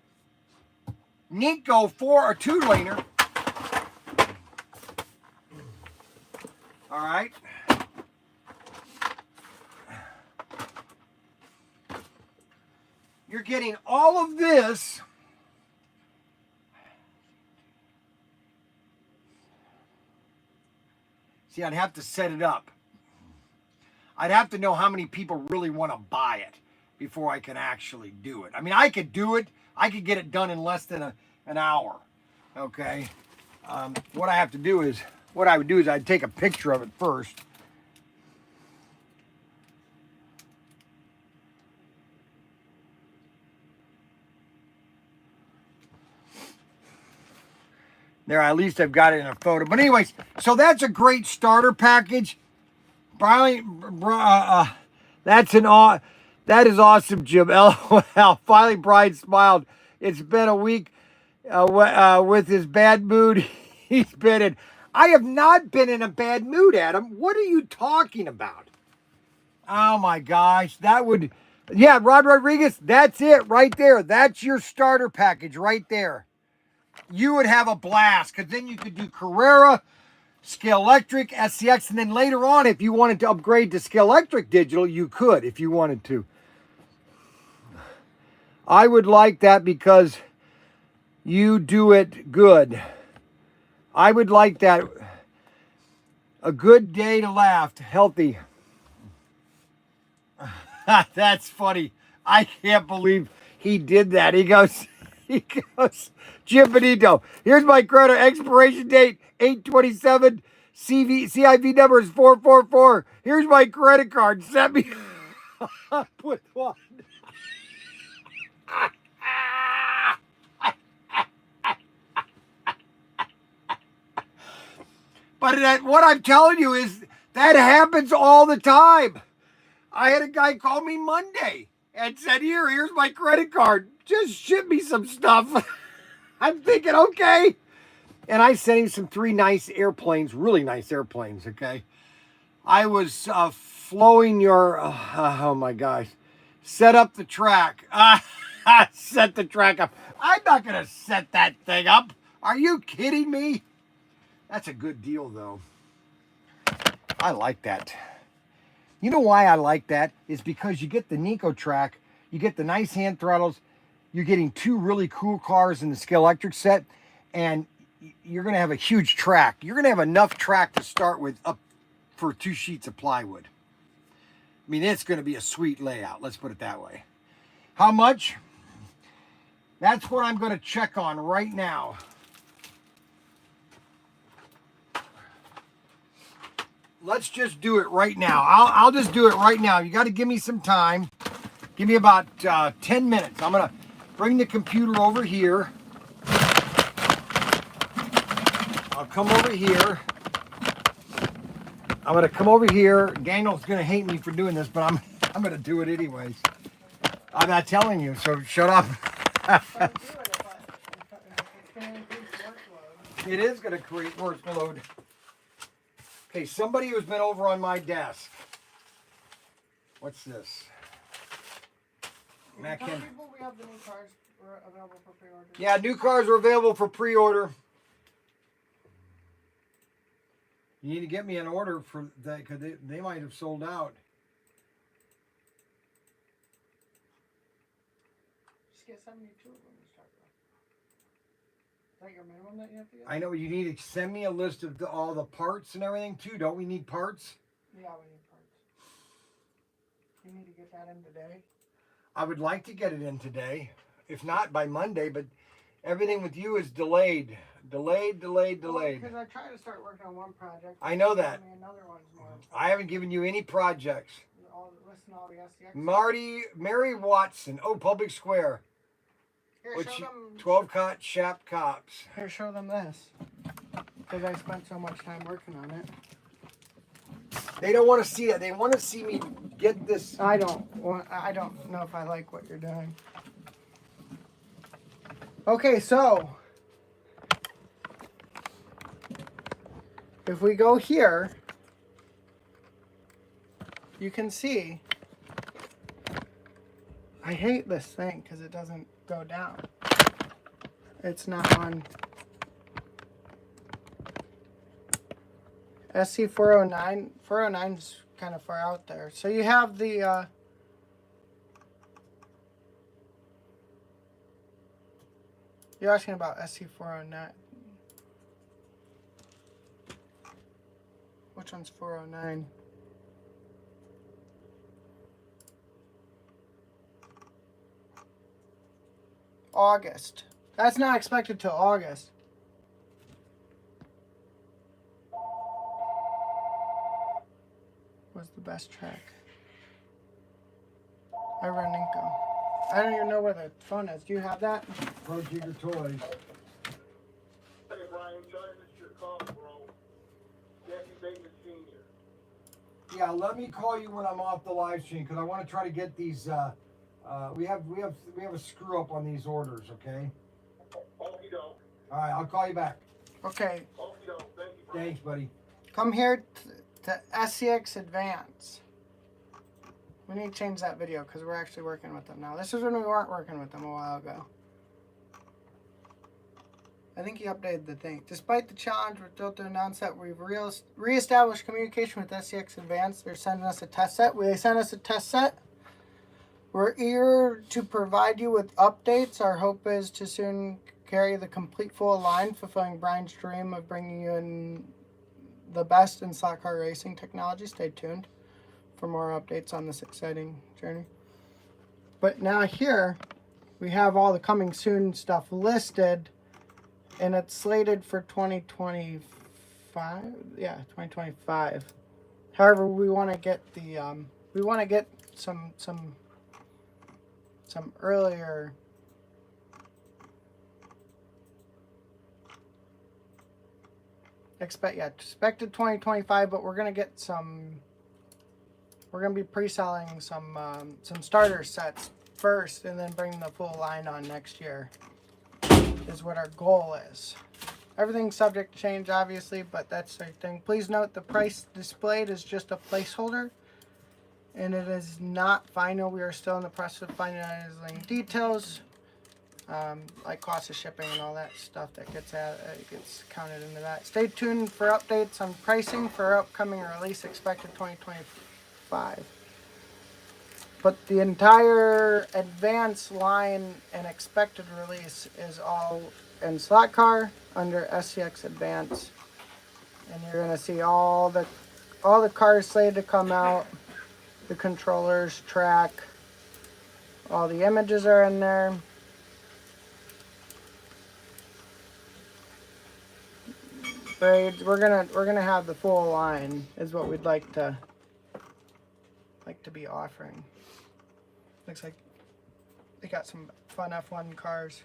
Ninko 2-laner. All right. You're getting all of this. See, I'd have to set it up. I'd have to know how many people really want to buy it before I can actually do it. I mean, I could do it. I could get it done in less than an hour. Okay. What I would do is I'd take a picture of it first. There, at least I've got it in a photo. But anyways, so that's a great starter package. Bryan, that is awesome, Jim. LOL. Finally, Bryan smiled. It's been a week with his bad mood he's been in. I have not been in a bad mood, Adam. What are you talking about? Oh my gosh, yeah, Rod Rodriguez, that's it right there. That's your starter package right there. You would have a blast, because then you could do Carrera, Scale Electric, SCX, and then later on, if you wanted to upgrade to Scale Electric Digital, you could, if you wanted to. I would like that because You do it good. I would like that. A good day to laugh, healthy. That's funny. I can't believe he did that. He goes, Jim Benito, here's my credit expiration date, 8/27. CIV number is 444. Here's my credit card. Send me with one. But what I'm telling you is that happens all the time. I had a guy call me Monday and said, here's my credit card. Just ship me some stuff. I'm thinking, okay. And I sent him some 3 nice airplanes, really nice airplanes, okay? I was flowing your, oh my gosh, set up the track. Set the track up. I'm not going to set that thing up. Are you kidding me? That's a good deal, though. I like that. You know why I like that? Is because you get the Nico track, you get the nice hand throttles, you're getting 2 really cool cars in the Scale Electric set, and you're going to have a huge track. You're going to have enough track to start with up for 2 sheets of plywood. I mean, it's going to be a sweet layout. Let's put it that way. How much? That's what I'm going to check on right now. Let's just do it right now. I'll just do it right now. You got to give me some time. Give me about 10 minutes. I'm going to bring the computer over here. I'll come over here. I'm going to come over here. Daniel's going to hate me for doing this, but I'm going to do it anyways. I'm not telling you, so shut up. It is going to create workload. Okay, somebody who's been over on my desk. What's this? Tell people we have the new cars available for pre-order. Yeah, new cars are available for pre-order. You need to get me an order for that because they might have sold out. Just get 72 of them to start with. Is that your minimum that you have to get? I know you need to send me a list of all the parts and everything too. Don't we need parts? Yeah, we need parts. You need to get that in today. I would like to get it in today, if not by Monday, but everything with you is delayed. Delayed. Because I try to start working on one project. I know that. Another one's more important. I haven't given you any projects. Listen to all the SCX. Mary Watson. Oh, Public Square. Here, show them. 12 cot Shap Cops. Here, show them this. Because I spent so much time working on it. They don't want to see that. They want to see me get this. I don't know if I like what you're doing. Okay, so if we go here, you can see I hate this thing because it doesn't go down. It's not on SC409. 409's kind of far out there. So you have the you're asking about SC409. Which one's 409? August. That's not expected till August. What's the best track? Ironinko. I don't even know where the phone is. Do you have that? Protinkertoys. Hey, Bryan, sorry I missed your call, bro. Jackie Bateman Sr. Yeah, let me call you when I'm off the live stream because I want to try to get these. We have a screw up on these orders. Okay. Okie doke. All right, I'll call you back. Okay. Okie doke. Thank you, Bryan. Thanks, buddy. Come here to SCX Advance. We need to change that video because we're actually working with them now. This is when we weren't working with them a while ago. I think he updated the thing. Despite the challenge, we're thrilled to announce that we've reestablished communication with SCX Advance. They're sending us a test set. They sent us a test set. We're eager to provide you with updates. Our hope is to soon carry the complete full line, fulfilling Bryan's dream of bringing you in the best in slot car racing technology. Stay tuned for more updates on this exciting journey. But now here, we have all the coming soon stuff listed, and it's slated for 2025. Yeah, 2025. However, we want to get the some earlier expected 2025, but we're gonna get some. We're gonna be pre-selling some starter sets first, and then bring the full line on next year. Is what our goal is. Everything's subject to change, obviously, but that's the thing. Please note the price displayed is just a placeholder, and it is not final. We are still in the process of finalizing details, like cost of shipping and all that stuff that gets counted into that. Stay tuned for updates on pricing for upcoming release expected 2025. But the entire advanced line and expected release is all in slot car under SCX Advance, and you're gonna see all the cars slated to come out, the controllers, track, all the images are in there. We're gonna have the full line is what we'd like to be offering. Looks like they got some fun F1 cars.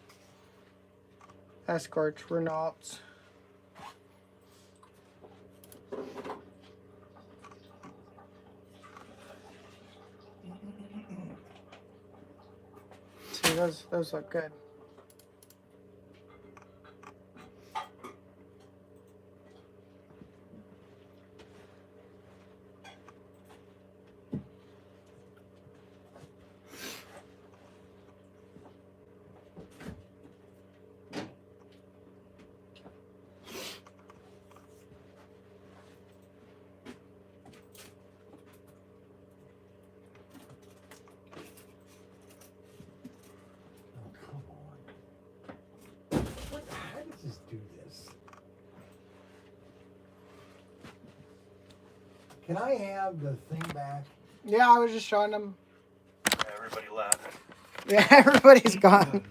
Escorts, Renaults. See, those look good. Can I have the thing back? Yeah, I was just showing them. Everybody left. Yeah, everybody's gone.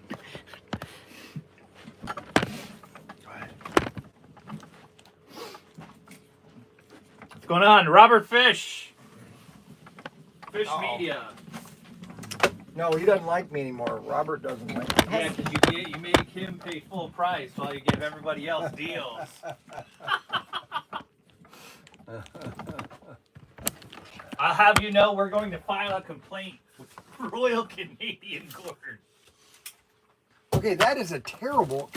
What's going on? Robert Fish. Fish Media. No, he doesn't like me anymore. Robert doesn't like me. Yeah, because you make him pay full price while you give everybody else deals. I'll have you know we're going to file a complaint with Royal Canadian Court. Okay, that is a terrible.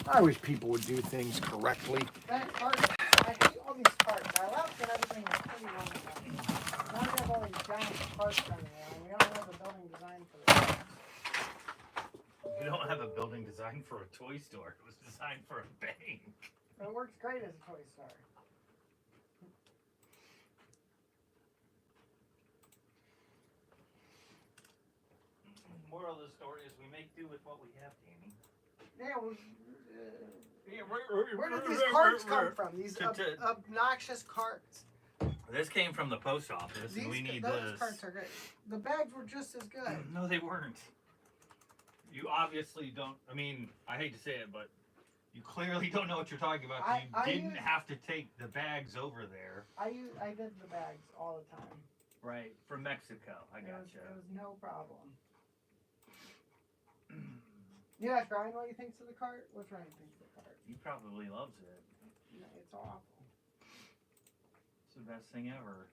I wish people would do things correctly. That cart, I hate all these carts. I love that everything is pretty wrong with them. Now we have all these giant carts running around. We don't have a building design for the carts. You don't have a building designed for a toy store. It was designed for a bank. It works great as a toy store. Moral of the story is we make do with what we have, Danny. Yeah, where did these carts come from? These obnoxious carts. This came from the post office, and we need those this. carts are great. The bags were just as good. No, they weren't. You obviously don't. I mean, I hate to say it, but you clearly don't know what you're talking about. You didn't have to take the bags over there. I did the bags all the time. Right, from Mexico. I gotcha. It was no problem. You ask Bryan what he thinks of the cart? What's Ryan think of the cart? He probably loves it. No, it's awful. It's the best thing ever.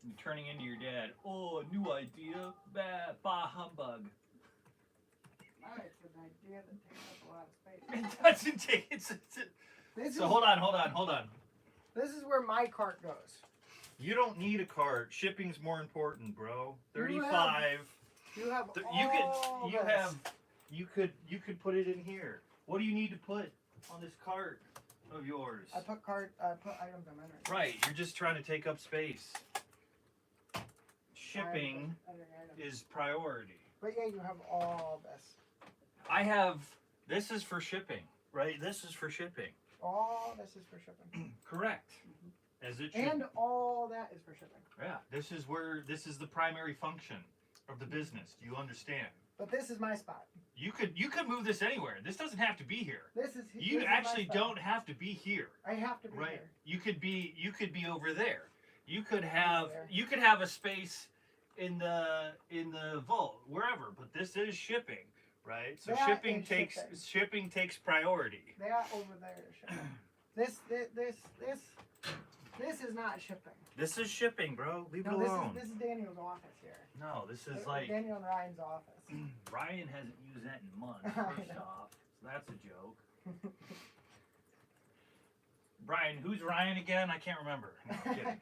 You're turning into your dad. Oh, a new idea? Bah humbug. No, it's an idea that takes up a lot of space. It doesn't take it. So hold on. This is where my cart goes. You don't need a cart. Shipping's more important, bro. 35. You could put it in here. What do you need to put on this cart of yours? I put items in it. Right, you're just trying to take up space. shipping is priority. But yeah, you have all this. I have, this is for shipping, right? This is for shipping. All this is for shipping. Correct. As it should. And all that is for shipping. Yeah, this is the primary function of the business. Do you understand? But this is my spot. You could move this anywhere. This doesn't have to be here. This is You this actually is my spot. don't have to be here. I have to be Right. here. You could be over there. You could have a space in the vault, wherever, but this is shipping, right? So That shipping is shipping takes priority. That over there is shipping. This is not shipping. This is shipping, bro. Leave it No, alone. this is Daniel's office here. No, this is like Daniel and Ryan's office. Bryan hasn't used that in months, I first know. off. So that's a joke. Bryan, who's Ryan again? I can't remember. No, I'm kidding.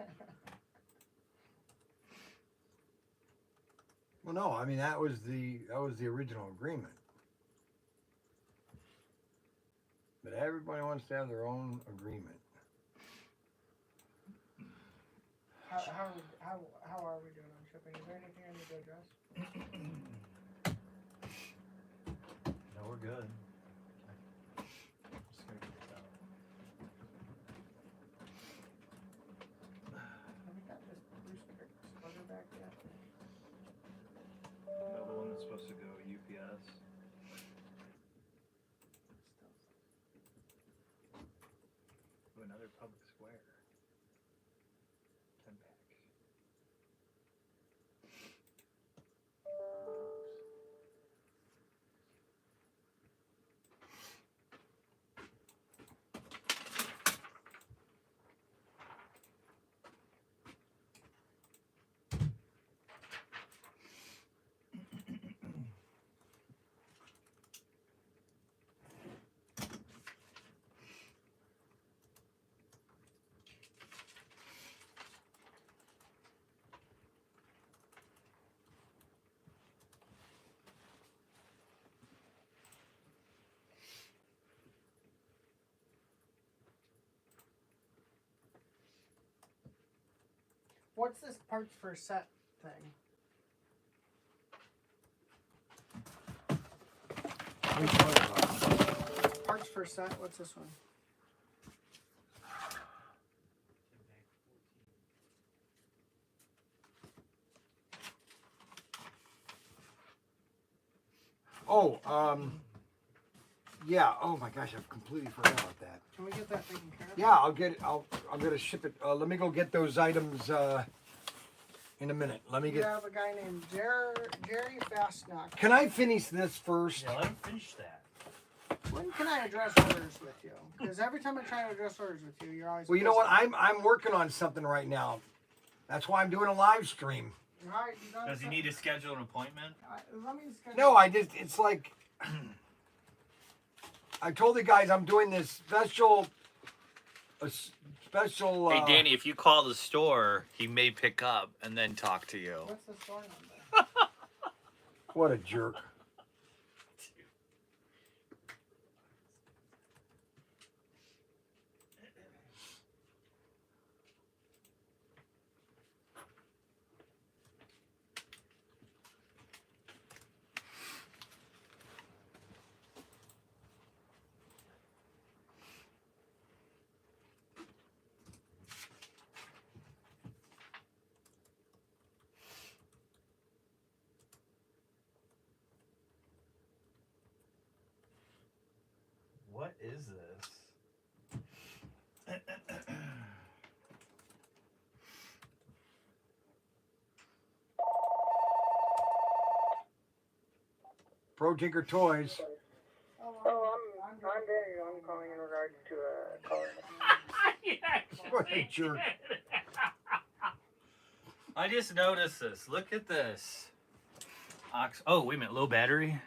Well, no, I mean that was the original agreement. But everybody wants to have their own agreement. How are we doing on shipping? Is there anything I need to address? No, we're good. Just gonna get this out. Have we got this Bruce Crick splitter back yet? No, the one that's supposed to go UPS. To another public square. 10 pack. What's this parts for set thing? Parts for set. What's this one? Oh, yeah. Oh my gosh, I've completely forgot about that. Can we get that taken care of? Yeah, I'll get it. I'm gonna ship it. Let me go get those items in a minute. Let me We get. have a guy named Jerry Fastnock. Can I finish this first? Yeah, let him finish that. When can I address orders with you? Because every time I try to address orders with you, you're always. Well, you know what? busy. I'm working on something right now. That's why I'm doing a live stream. All right, you done Does he something? need to schedule an appointment? Let me schedule. No, it's like I told the guys I'm doing this special. Hey Danny, if you call the store, he may pick up and then talk to you. What's the store number? What a jerk. What is this? Protinkertoys. Oh, I'm Daniel. I'm calling in regards to a call. What a jerk. I just noticed this. Look at this. Oh, wait a minute. Low battery?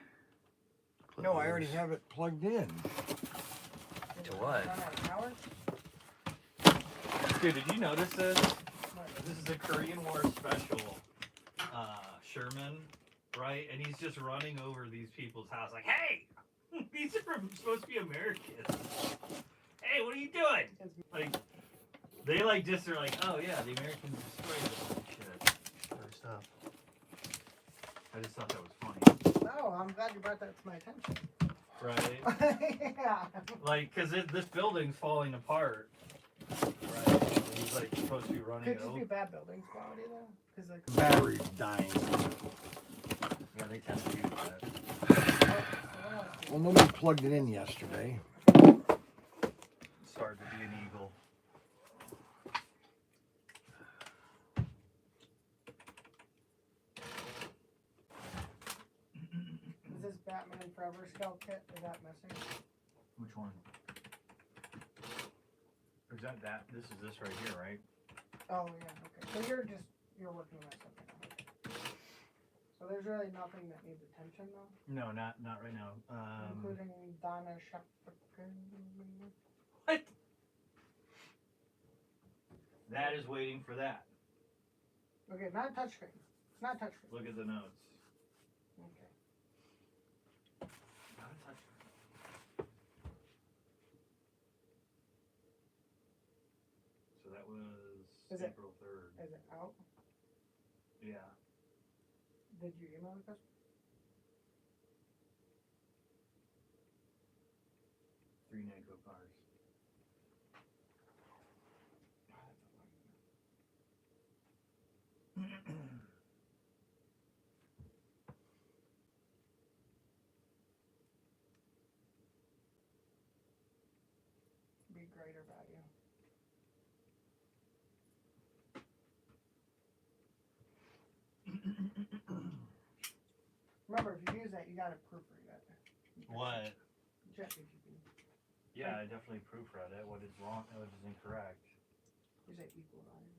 No, I already have it plugged in. To what? Run out of power? Dude, did you notice this? This is a Korean War special Sherman, right? And he's just running over these people's house like, hey! These are supposed to be Americans. Hey, what are you doing? Like, they like just are like, oh yeah, the Americans destroyed this shit. Other stuff. I just thought that was funny. No, I'm glad you brought that to my attention. Right? Yeah. Like, because this building's falling apart. Right? He's like supposed to be running Could it just over. be bad building quality though, because like. Battery's dying. Yeah, they tend to do that. Well, nobody plugged it in yesterday. It's hard to be an eagle. Is this Batman Forever skull kit? Is that missing? Which one? Or is that? This is this right here, right? Oh yeah, okay. So you're working on something. Okay. So there's really nothing that needs attention though? No, not right now. Including Donna Shepard. What? That is waiting for that. Okay, not a touchscreen. Not a touchscreen. Look at the notes. Okay. Not a touchscreen. So that was April 3rd. Is it out? Yeah. Did you email the customer? 3 Nanko cars. Be greater value. Remember, if you use that, you gotta proofread it. What? ChatGPT. Yeah, I definitely proofread it. What is wrong? What is incorrect? You say equal value.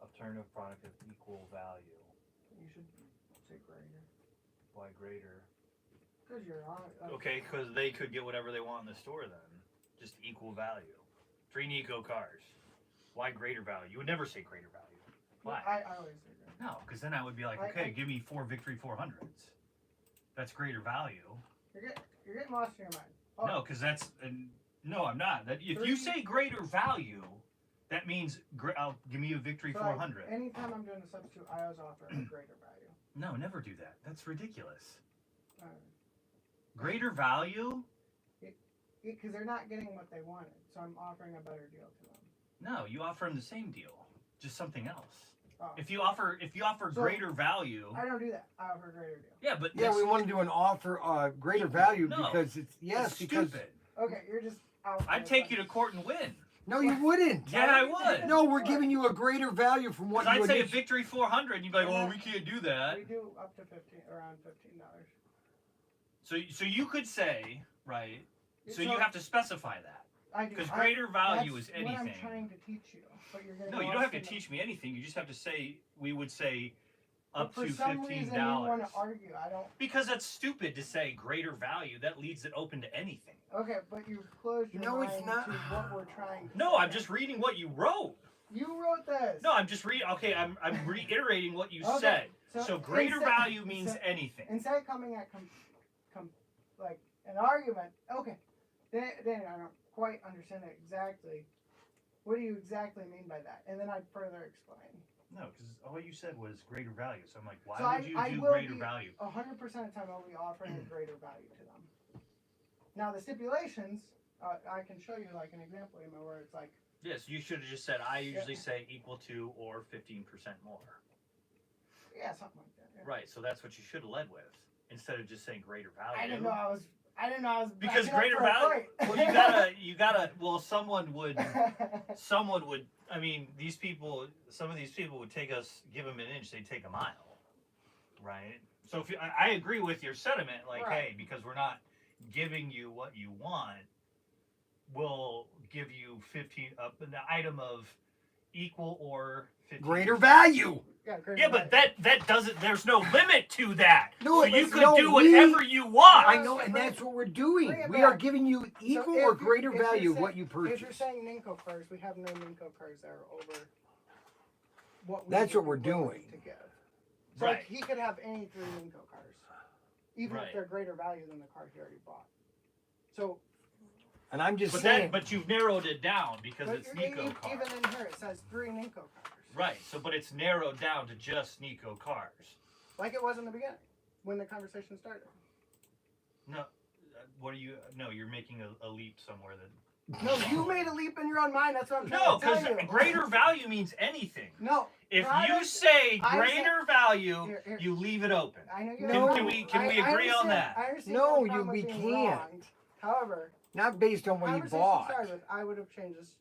Alternative product of equal value. You should say greater. Why greater? Because you're on. Okay, because they could get whatever they want in the store then. Just equal value. 3 Nico cars. Why greater value? You would never say greater value. Why? I always say greater. No, because then I would be like, okay, give me 4 Victory 400s. That's greater value. You're getting lost in your mind. Oh, No, because that's no, I'm not. That if you say greater value, that means give me a Victory so 400. Like, anytime I'm doing a substitute, I always offer a greater value. No, never do that. That's ridiculous. Uh, Greater value? Because they're not getting what they wanted, so I'm offering a better deal to them. No, you offer them the same deal, just something else. Oh. If you offer So, greater value, I don't do that. I offer a greater deal. yeah, but Yeah, we want to do an offer greater value No, because it's it's because stupid. Okay, you're just out. I'd take you to court and win. no, you wouldn't. Yeah, I would. No, we're giving you a greater value from what Because you I'd say a initially- Victory 400, and you'd be like, "Oh, we can't do that." We do up to around $15. So you could say, right? So So- you have to specify that. I do. Because greater value that's is anything. What I'm trying to teach you, but you're getting No, you lost don't have to in the- teach me anything. You just have to say we would say But up for to some reason you $15. want to argue. I don't. Because that's stupid to say greater value. That leaves it open to anything. Okay, but you've closed your No, mind it's not. to what we're trying to No, say. I'm just reading what you wrote. You wrote this. No, I'm just reading. Okay, I'm reiterating what you Okay, said. So greater instead- value means instead- anything. Instead of coming at like an argument, okay, then I don't quite understand it exactly. What do you exactly mean by that? And then I'd further explain. No, because all you said was greater value. So I'm like, why So would you do will greater be value? 100% of the time I'll be offering a greater value to them. Now the stipulations, I can show you like an example email where it's like, Yes, you should have just said I usually say equal to or 15% more. yeah, something like that. Yeah. Right, so that's what you should have led with instead of just saying greater value. I didn't know I was. Because backing up greater for a value. fight. Well, you gotta. Well, someone would. I mean, some of these people would give them an inch, they'd take a mile, right? So if I agree with your sentiment, like, Right. hey, because we're not giving you what you want, we'll give you 15 an item of equal or 15 greater value. greater Yeah, but value. that doesn't. There's no limit to that. No, so you it's could no, do whatever you want. I know, and that's what we're doing. Bring it We are back. giving you equal if or you- greater if you're value of saying- what you If you're purchase. saying Ninko cars, we have no Ninko cars that are over what we That's would what we're be willing doing. to give. So Right. he could have any 3 Ninko cars, even Right. if they're greater value than the car he already bought. So, And I'm just But saying. but you've narrowed it down because but it's you're- Nico cars. even in here it says 3 Ninko cars. Right. So, but it's narrowed down to just Nico cars. Like it was in the beginning when the conversation started. No, what are you? No, you're making a leap somewhere that. No, you made a leap in your own mind. That's what I'm trying No, to tell because you. greater value means anything. No. If you product- say I greater value, Here. you leave it open. I know you No. Can we agree on that? I understand No, the problem we with being can't. wronged. However, Not based on what you conversation bought. started with, I would have changed this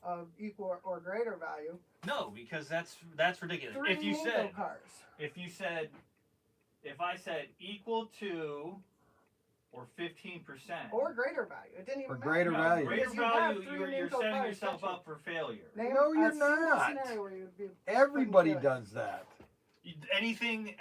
of equal or greater value. No, because that's ridiculous. 3 If you Ninko said, cars. if I said equal to, or 15%, Or greater value. It didn't even Or matter. greater value. greater Because you have value, 3 you're Ninko setting cars, yourself don't you? up for failure. Name No, a you're single not. scenario where you'd be Everybody couldn't do it. does that. Anything.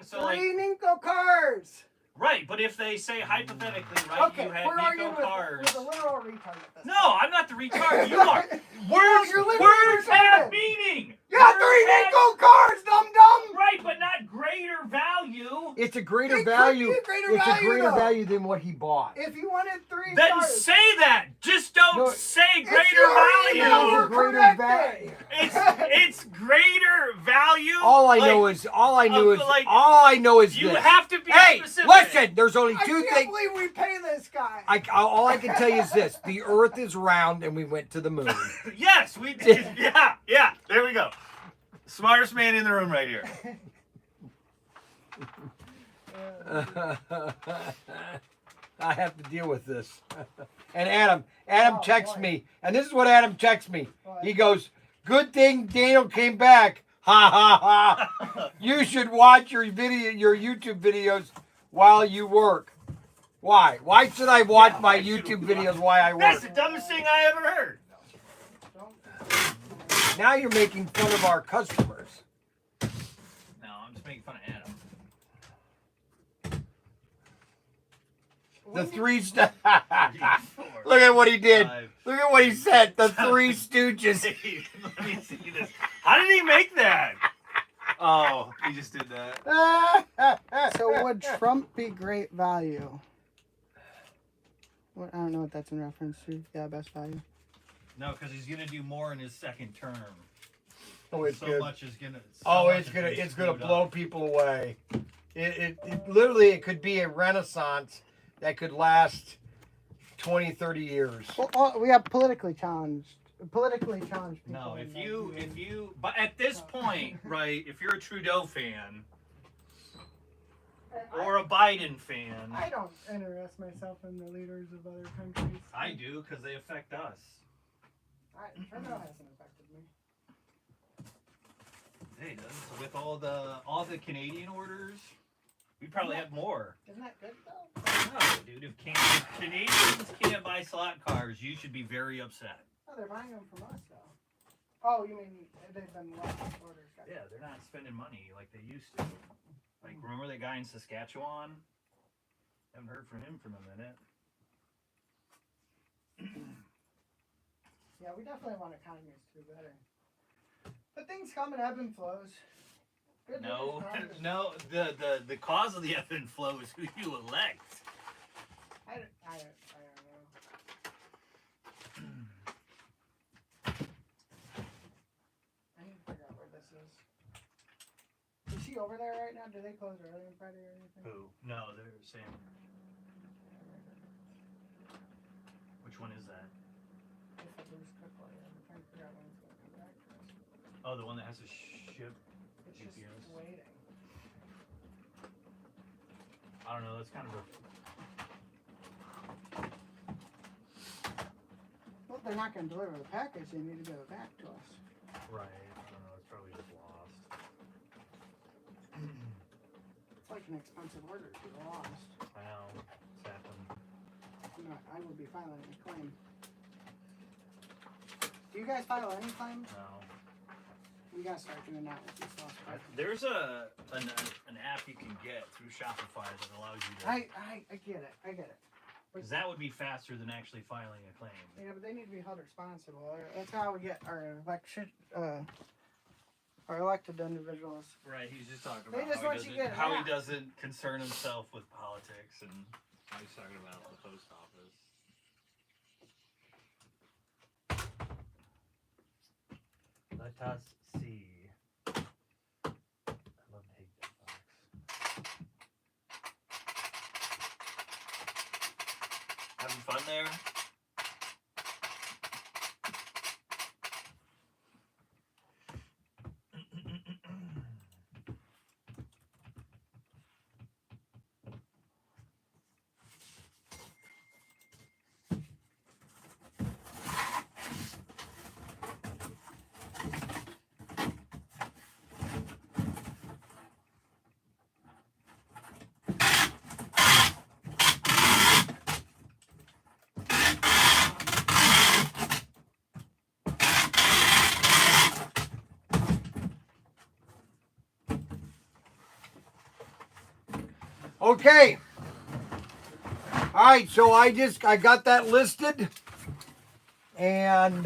So 3 like, Ninko cars. right? But if they say hypothetically, right, Okay, you had we're arguing Nico cars. with a literal retard at this No, point. I'm not the retard. You are. you're literally Words have retarded. meaning. Yeah, Words 3 have- Ninko cars, dum dum. Right, but not greater value. It's a greater It could value. be a greater it's value, a greater though. value than what he bought. If you wanted 3 Then cars, say that. Just don't No, say it's greater your email, value. we're Greater correcting. It's greater value. All I like, know is like, you this. have to be Hey, specific. listen. There's only I two can't things. believe we pay this guy. All I can tell you is this: the Earth is round, and we went to the moon. Yes, we did. Yeah. There we go. Smartest man in the room right here. I have to deal with this. And Adam Oh, texts boy. me, and this is what Adam texts me. What? He goes, "Good thing Daniel came back. Ha ha ha! You should watch your YouTube videos while you work. Why? Why should I watch my I should YouTube watch. videos while I That's work? the dumbest thing I ever heard. Now you're making fun of our customers. No, I'm just making fun of Adam. The three st- 4, Look at what he did. 5, Look at what he said. The Three Stooges. Let me see this. How did he make that? Oh, he just did that. So would Trump be great value? What, I don't know what that's in reference to. Yeah, best value. No, because he's gonna do more in his second term. Oh, it's so good. much is gonna. Oh, much it's is gonna be blow screwed up. people away. It literally it could be a renaissance that could last 20, 30 years. Well, we have politically challenged people. No, in if that you, community. but at this point, right? If you're a Trudeau fan or a Biden fan, I don't interest myself in the leaders of other countries. I do because they affect us. Trudeau hasn't affected me. Hey, does with all the Canadian orders, we probably have more. Isn't that good though? No, dude. If Canadians can't buy slot cars, you should be very upset. Oh, they're buying them from us though. Oh, you mean they've been less orders? Gotcha. Yeah, they're not spending money like they used to. Like, remember that guy in Saskatchewan? Haven't heard from him for a minute. Yeah, we definitely want economies to do better. But things come in ebb and flows. Good No, leaders come. no. The cause of the ebb and flow is who you elect. I don't know. I need to figure out where this is. Is he over there right now? Do they close early on Friday or anything? Who? No, they're saying. Which one is that? It's the Bruce Cook one. I'm trying to figure out when it's going to come back to us. Oh, the one that has a ship. It's just GPS. waiting. I don't know. That's kind of a. Well, they're not going to deliver the package. They need to get it back to us. Right. I don't know. It's probably just lost. It's like an expensive order to be lost. I know. It's happened. You know, I would be filing a claim. Do you guys file any claims? No. We gotta start doing that with these lost parts. There's an app you can get through Shopify that allows you to. I get it. I get it. Because that would be faster than actually filing a claim. Yeah, but they need to be held responsible. That's how we get our elected individuals. Right, he's just talking They about just how, want he you doesn't, to get how he an app. doesn't concern himself with politics, and how he's talking about the post office. Let us see. I love to hate that box. fun there. Okay. All right, so I got that listed, and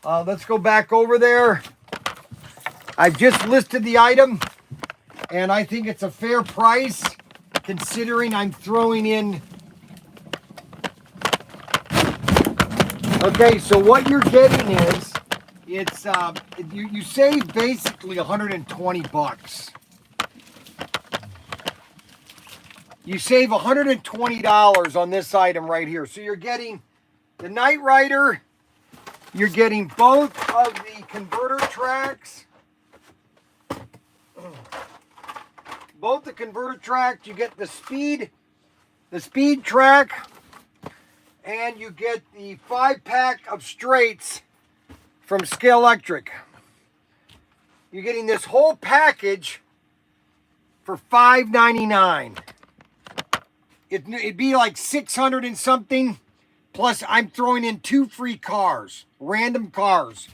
let's go back over there. I've just listed the item, and I think it's a fair price considering I'm throwing in. Okay, so what you're getting is it's you save basically 120 bucks. You save $120 on this item right here. So you're getting the Night Rider, you're getting both of the converter tracks. Both the converter tracks, you get the speed track, and you get the 5-pack of straights from Scale Electric. You're getting this whole package for $5.99. It'd be like 600 and something, plus I'm throwing in 2 free cars, random cars.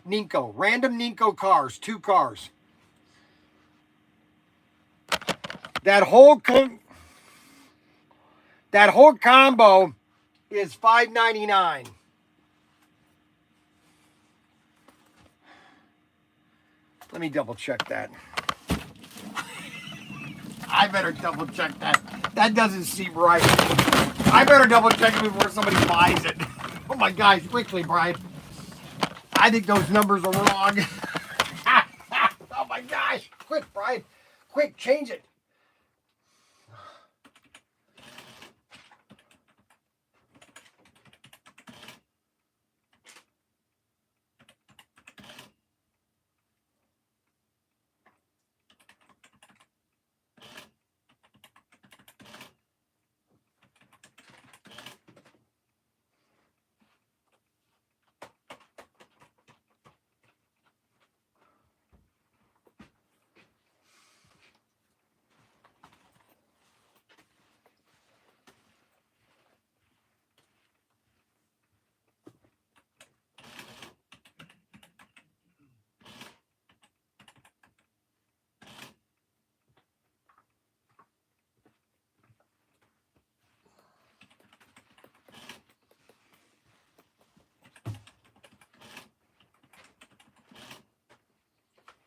Random Ninko cars, 2 cars. That whole combo is $5.99. Let me double check that. I better double check that. That doesn't seem right. I better double check it before somebody buys it. Oh my gosh, quickly, Bryan. I think those numbers are wrong. Oh my gosh. Quick, Bryan. Quick, change it.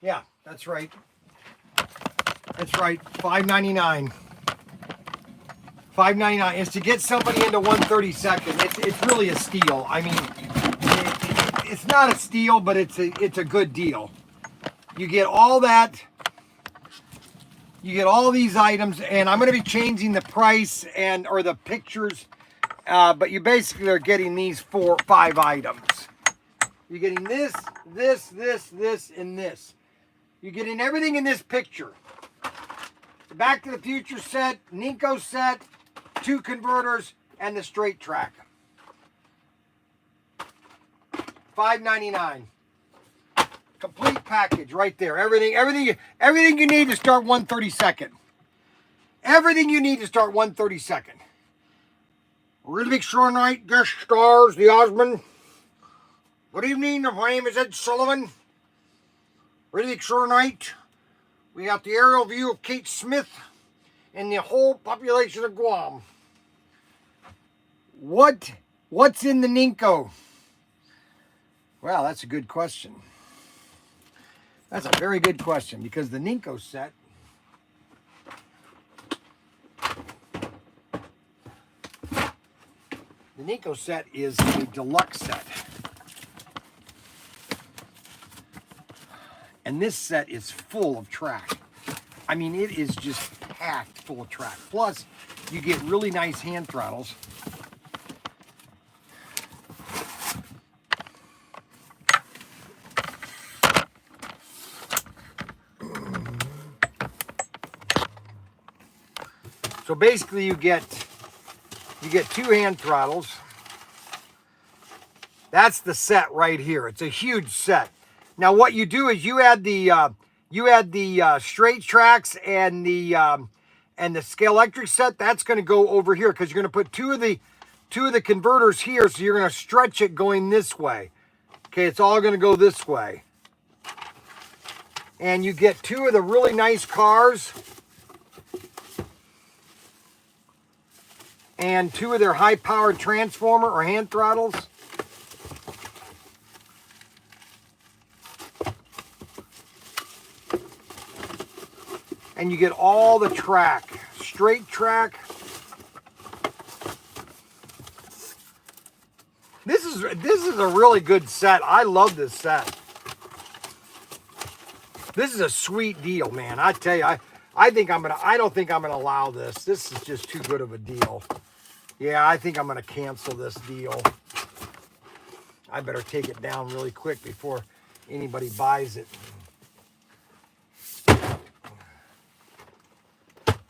Yeah, that's right. That's right. $5.99. $5.99 is to get somebody into 132nd. It's really a steal. I mean, it's not a steal, but it's a good deal. You get all that. You get all these items, and I'm going to be changing the price or the pictures, but you basically are getting these 5 items. You're getting this, and this. You're getting everything in this picture. The Back to the Future set, Ninko set, 2 converters, and the straight track. $5.99. Complete package right there. Everything you need to start 132nd. Everything you need to start 132nd. Really big show tonight. Guest stars, the Osmond. Good evening. My name is Ed Sullivan. Really big show tonight. We got the aerial view of Kate Smith and the whole population of Guam. What's in the Ninko? Well, that's a good question. That's a very good question, because the Ninko set is a deluxe set. And this set is full of track. I mean, it is just packed full of track. Plus, you get really nice hand throttles. So basically you get 2 hand throttles. That's the set right here. It's a huge set. Now what you do is you add the straight tracks and the scale electric set. That's going to go over here because you're going to put two of the converters here. So you're going to stretch it going this way. Okay, it's all going to go this way. And you get 2 of the really nice cars. And 2 of their high-powered transformer or hand throttles. And you get all the track, straight track. This is a really good set. I love this set. This is a sweet deal, man. I tell you, I don't think I'm gonna allow this. This is just too good of a deal. Yeah, I think I'm gonna cancel this deal. I better take it down really quick before anybody buys it.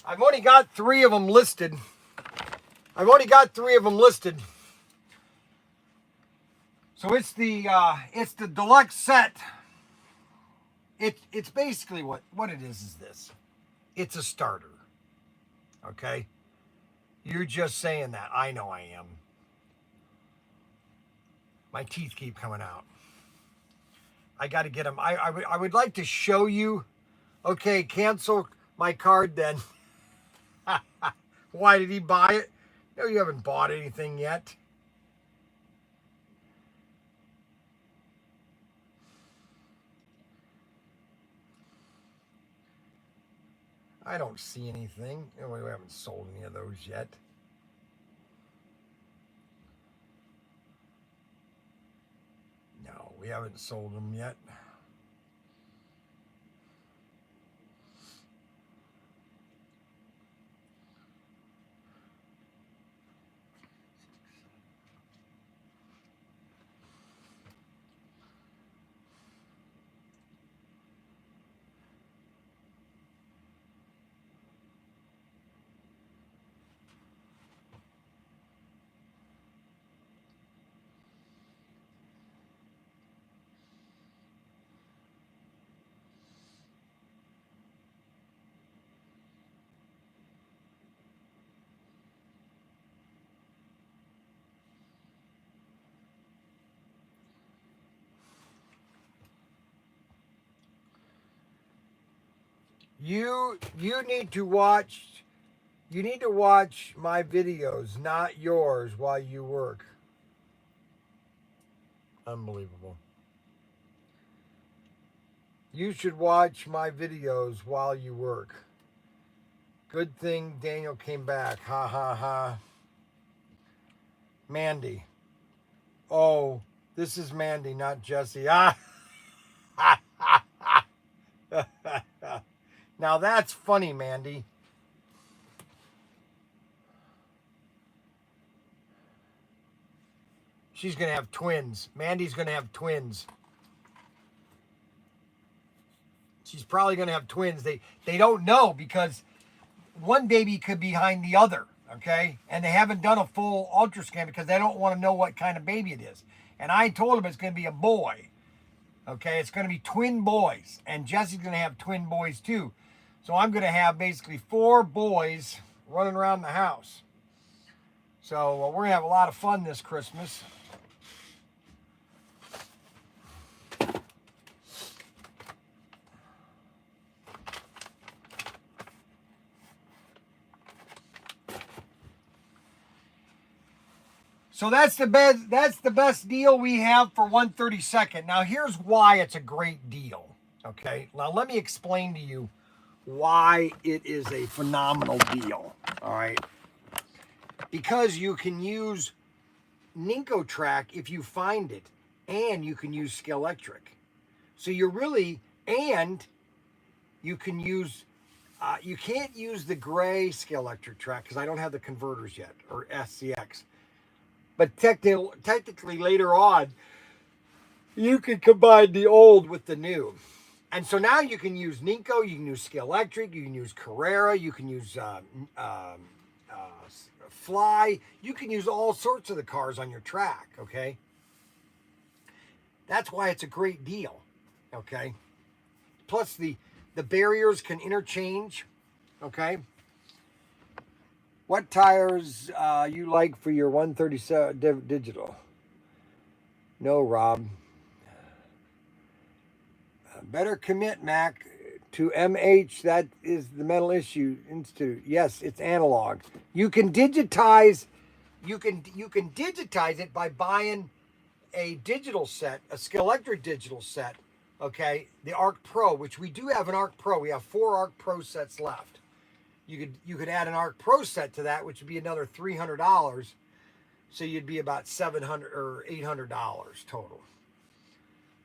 I've only got 3 of them listed. So it's the deluxe set. It's basically what it is this. It's a starter. Okay? You're just saying that. I know I am. My teeth keep coming out. I got to get them. I would like to show you. Okay, cancel my card then. Why did he buy it? No, you haven't bought anything yet. I don't see anything. We haven't sold any of those yet. No, we haven't sold them yet. You need to watch my videos, not yours, while you work. Unbelievable. You should watch my videos while you work. Good thing Daniel came back. Ha ha ha. Mandy. Oh, this is Mandy, not Jesse. Ah. Now that's funny, Mandy. She's going to have twins. Mandy's going to have twins. She's probably going to have twins. They don't know because one baby could be behind the other, okay? And they haven't done a full ultrasound because they don't want to know what kind of baby it is. And I told them it's going to be a boy, okay? It's going to be twin boys. And Jesse's going to have twin boys too. So I'm going to have basically 4 boys running around the house. So we're going to have a lot of fun this Christmas. So that's the best deal we have for 1/32. Now here's why it's a great deal. Okay. Now let me explain to you why it is a phenomenal deal. All right. Because you can use Ninko Track if you find it, and you can use Scalextric. So you're really, and you can use You can't use the gray scale electric track because I don't have the converters yet, or SCX. But technically later on, you can combine the old with the new. And so now you can use Ninko, you can use Scale Electric, you can use Carrera, you can use Fly, you can use all sorts of the cars on your track, okay? That's why it's a great deal, okay? Plus the barriers can interchange, okay? What tires you like for your 137 digital? No, Rob. Better commit, Mac, to MH. That is the Metal Issue Institute. Yes, it's analog. You can digitize. You can digitize it by buying a digital set, a Scale Electric digital set. Okay, the Arc Pro, which we do have an Arc Pro. We have 4 Arc Pro sets left. You could add an Arc Pro set to that, which would be another $300. So you'd be about $700 or $800 total.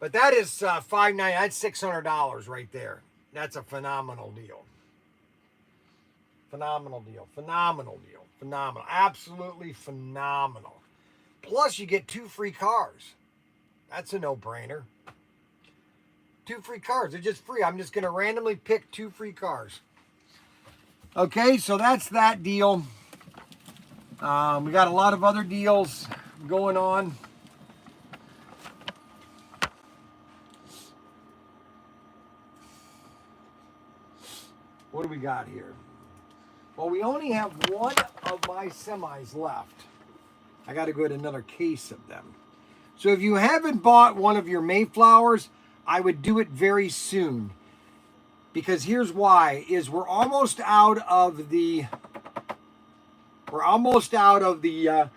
But that is $590. That's $600 right there. That's a phenomenal deal. Phenomenal deal. Phenomenal deal. Phenomenal. Absolutely phenomenal. Plus, you get 2 free cars. That's a no-brainer. 2 free cars. They're just free. I'm just going to randomly pick 2 free cars. Okay, so that's that deal. We got a lot of other deals going on. What do we got here? Well, we only have one of my semis left. I got to go get another case of them. So if you haven't bought one of your Mayflowers, I would do it very soon. Because here's why, is we're almost out of the we're almost out of the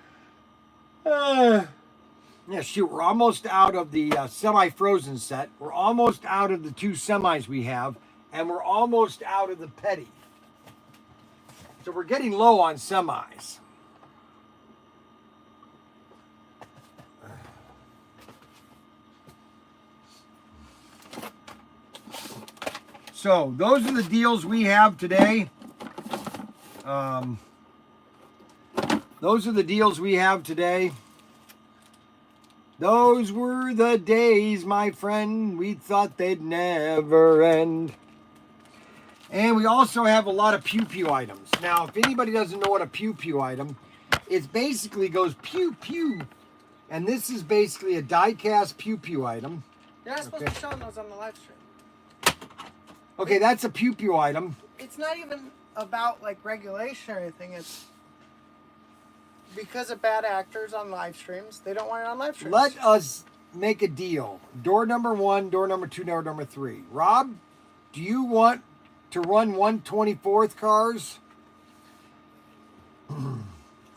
semi-frozen set. We're almost out of the 2 semis we have, and we're almost out of the petty. So we're getting low on semis. So those are the deals we have today. Those are the deals we have today. Those were the days, my friend, we thought they'd never end. And we also have a lot of pew-pew items. Now, if anybody doesn't know what a pew-pew item, it basically goes pew-pew. And this is basically a die-cast pew-pew item. You're not supposed to show those on the live stream. Okay, that's a pew-pew item. It's not even about like regulation or anything. It's because of bad actors on live streams. They don't want it on live streams. Let us make a deal. Door number 1, door number 2, door number 3. Rob, do you want to run 1/24th cars?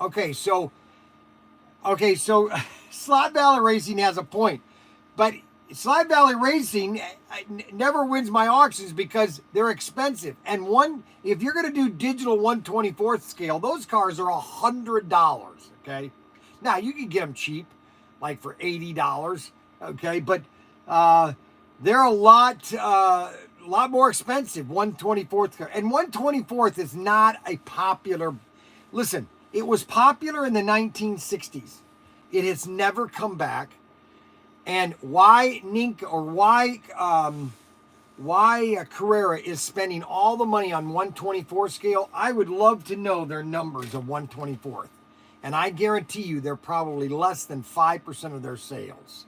Okay, so Slot Valley Racing has a point, but Slot Valley Racing never wins my auctions because they're expensive. And if you're going to do digital 1/24th scale, those cars are $100. Okay, now you can get them cheap, like for $80. Okay, but they're a lot more expensive. 1/24th car, and 1/24th is not a popular. Listen, it was popular in the 1960s. It has never come back. And why Carrera is spending all the money on 1/24 scale, I would love to know their numbers of 1/24th. And I guarantee you they're probably less than 5% of their sales.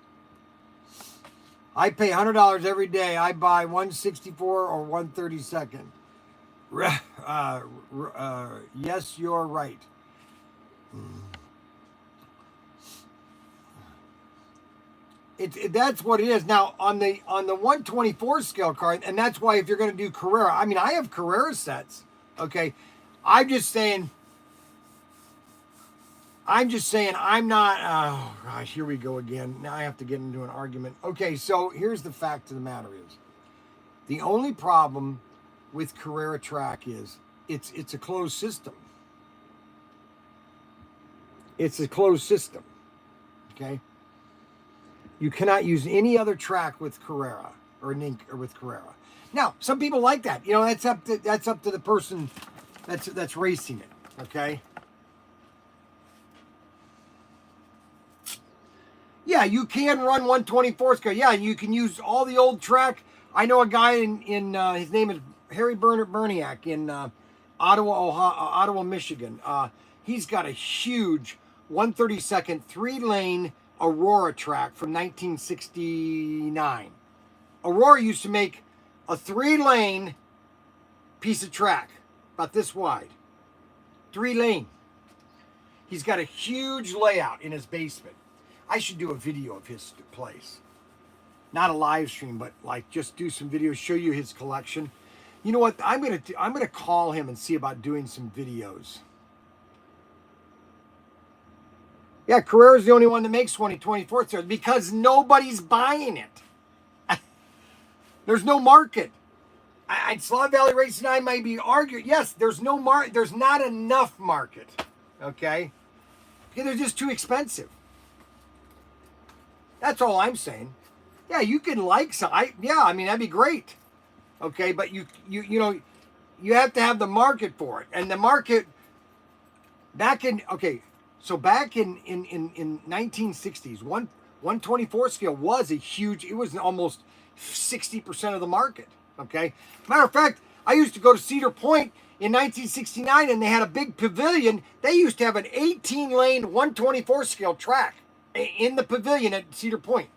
I pay $100 every day. I buy 164 or 132nd. Yes, you're right. That's what it is. Now on the 1/24 scale car, and that's why if you're going to do Carrera, I mean I have Carrera sets. Okay, I'm just saying I'm not. Oh gosh, here we go again. Now I have to get into an argument. Okay, so here's the fact of the matter is, the only problem with Carrera track is it's a closed system. It's a closed system. Okay. You cannot use any other track with Carrera or with Carrera. Now, some people like that. You know, that's up to the person that's racing it. Okay. Yeah, you can run 124 scale. Yeah, you can use all the old track. I know a guy in his name is Harry Berniak in Ottawa, Michigan. He's got a huge 132nd 3-lane Aurora track from 1969. Aurora used to make a 3-lane piece of track about this wide. 3-lane. He's got a huge layout in his basement. I should do a video of his place. Not a live stream, but like just do some videos, show you his collection. You know what? I'm gonna call him and see about doing some videos. Yeah, Carrera's the only one that makes 2024 series because nobody's buying it. There's no market. Slot Valley Racing and I might be arguing. Yes, there's not enough market. Okay? Because they're just too expensive. That's all I'm saying. Yeah, you can like some. I mean, that'd be great. Okay, but you know, you have to have the market for it. And the market back in 1960s, 124 scale was a huge, it was almost 60% of the market. Okay. Matter of fact, I used to go to Cedar Point in 1969 and they had a big pavilion. They used to have an 18-lane 124 scale track in the pavilion at Cedar Point.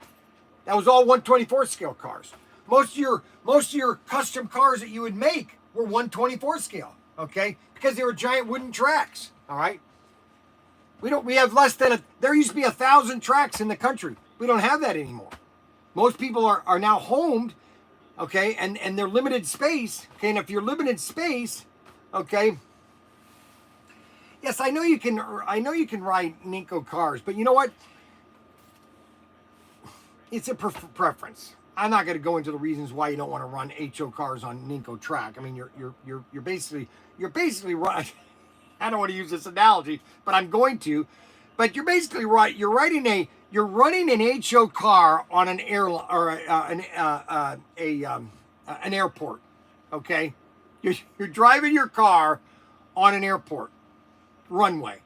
That was all 124 scale cars. Most of your custom cars that you would make were 124 scale, okay? Because they were giant wooden tracks, all right? We have less than there used to be 1,000 tracks in the country. We don't have that anymore. Most people are now homed, okay, and they're limited space, okay? And if you're limited space, okay, yes, I know you can ride Ninko cars, but you know what? It's a preference. I'm not going to go into the reasons why you don't want to run HO cars on Ninko track. I mean, you're basically right. I don't want to use this analogy, but I'm going to. But you're basically right. You're running an HO car on an airline or an airport. Okay, you're driving your car on an airport runway.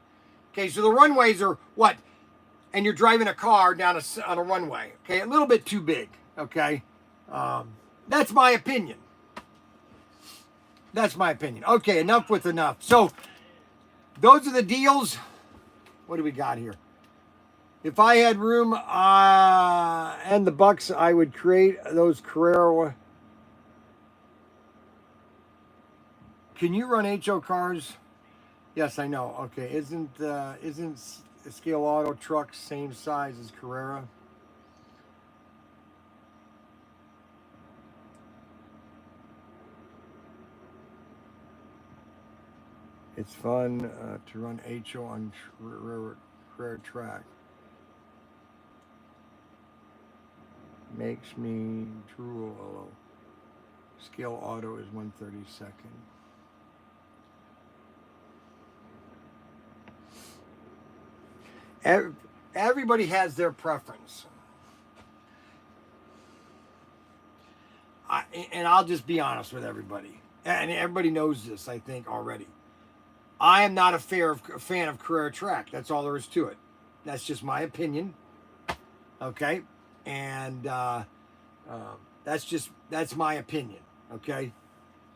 Okay, so the runways are what? And you're driving a car down on a runway, okay? A little bit too big, okay? That's my opinion. That's my opinion. Okay, enough with enough. So, those are the deals. What do we got here? If I had room and the bucks, I would create those Carrera. Can you run HO cars? Yes, I know. Okay, isn't Scale Auto truck same size as Carrera? It's fun to run HO on Carrera track. Makes me drool. Hello. Scale Auto is 1/32. Everybody has their preference. And I'll just be honest with everybody. And everybody knows this, I think, already. I am not a fan of Carrera track. That's all there is to it. That's just my opinion. Okay? And that's my opinion. Okay?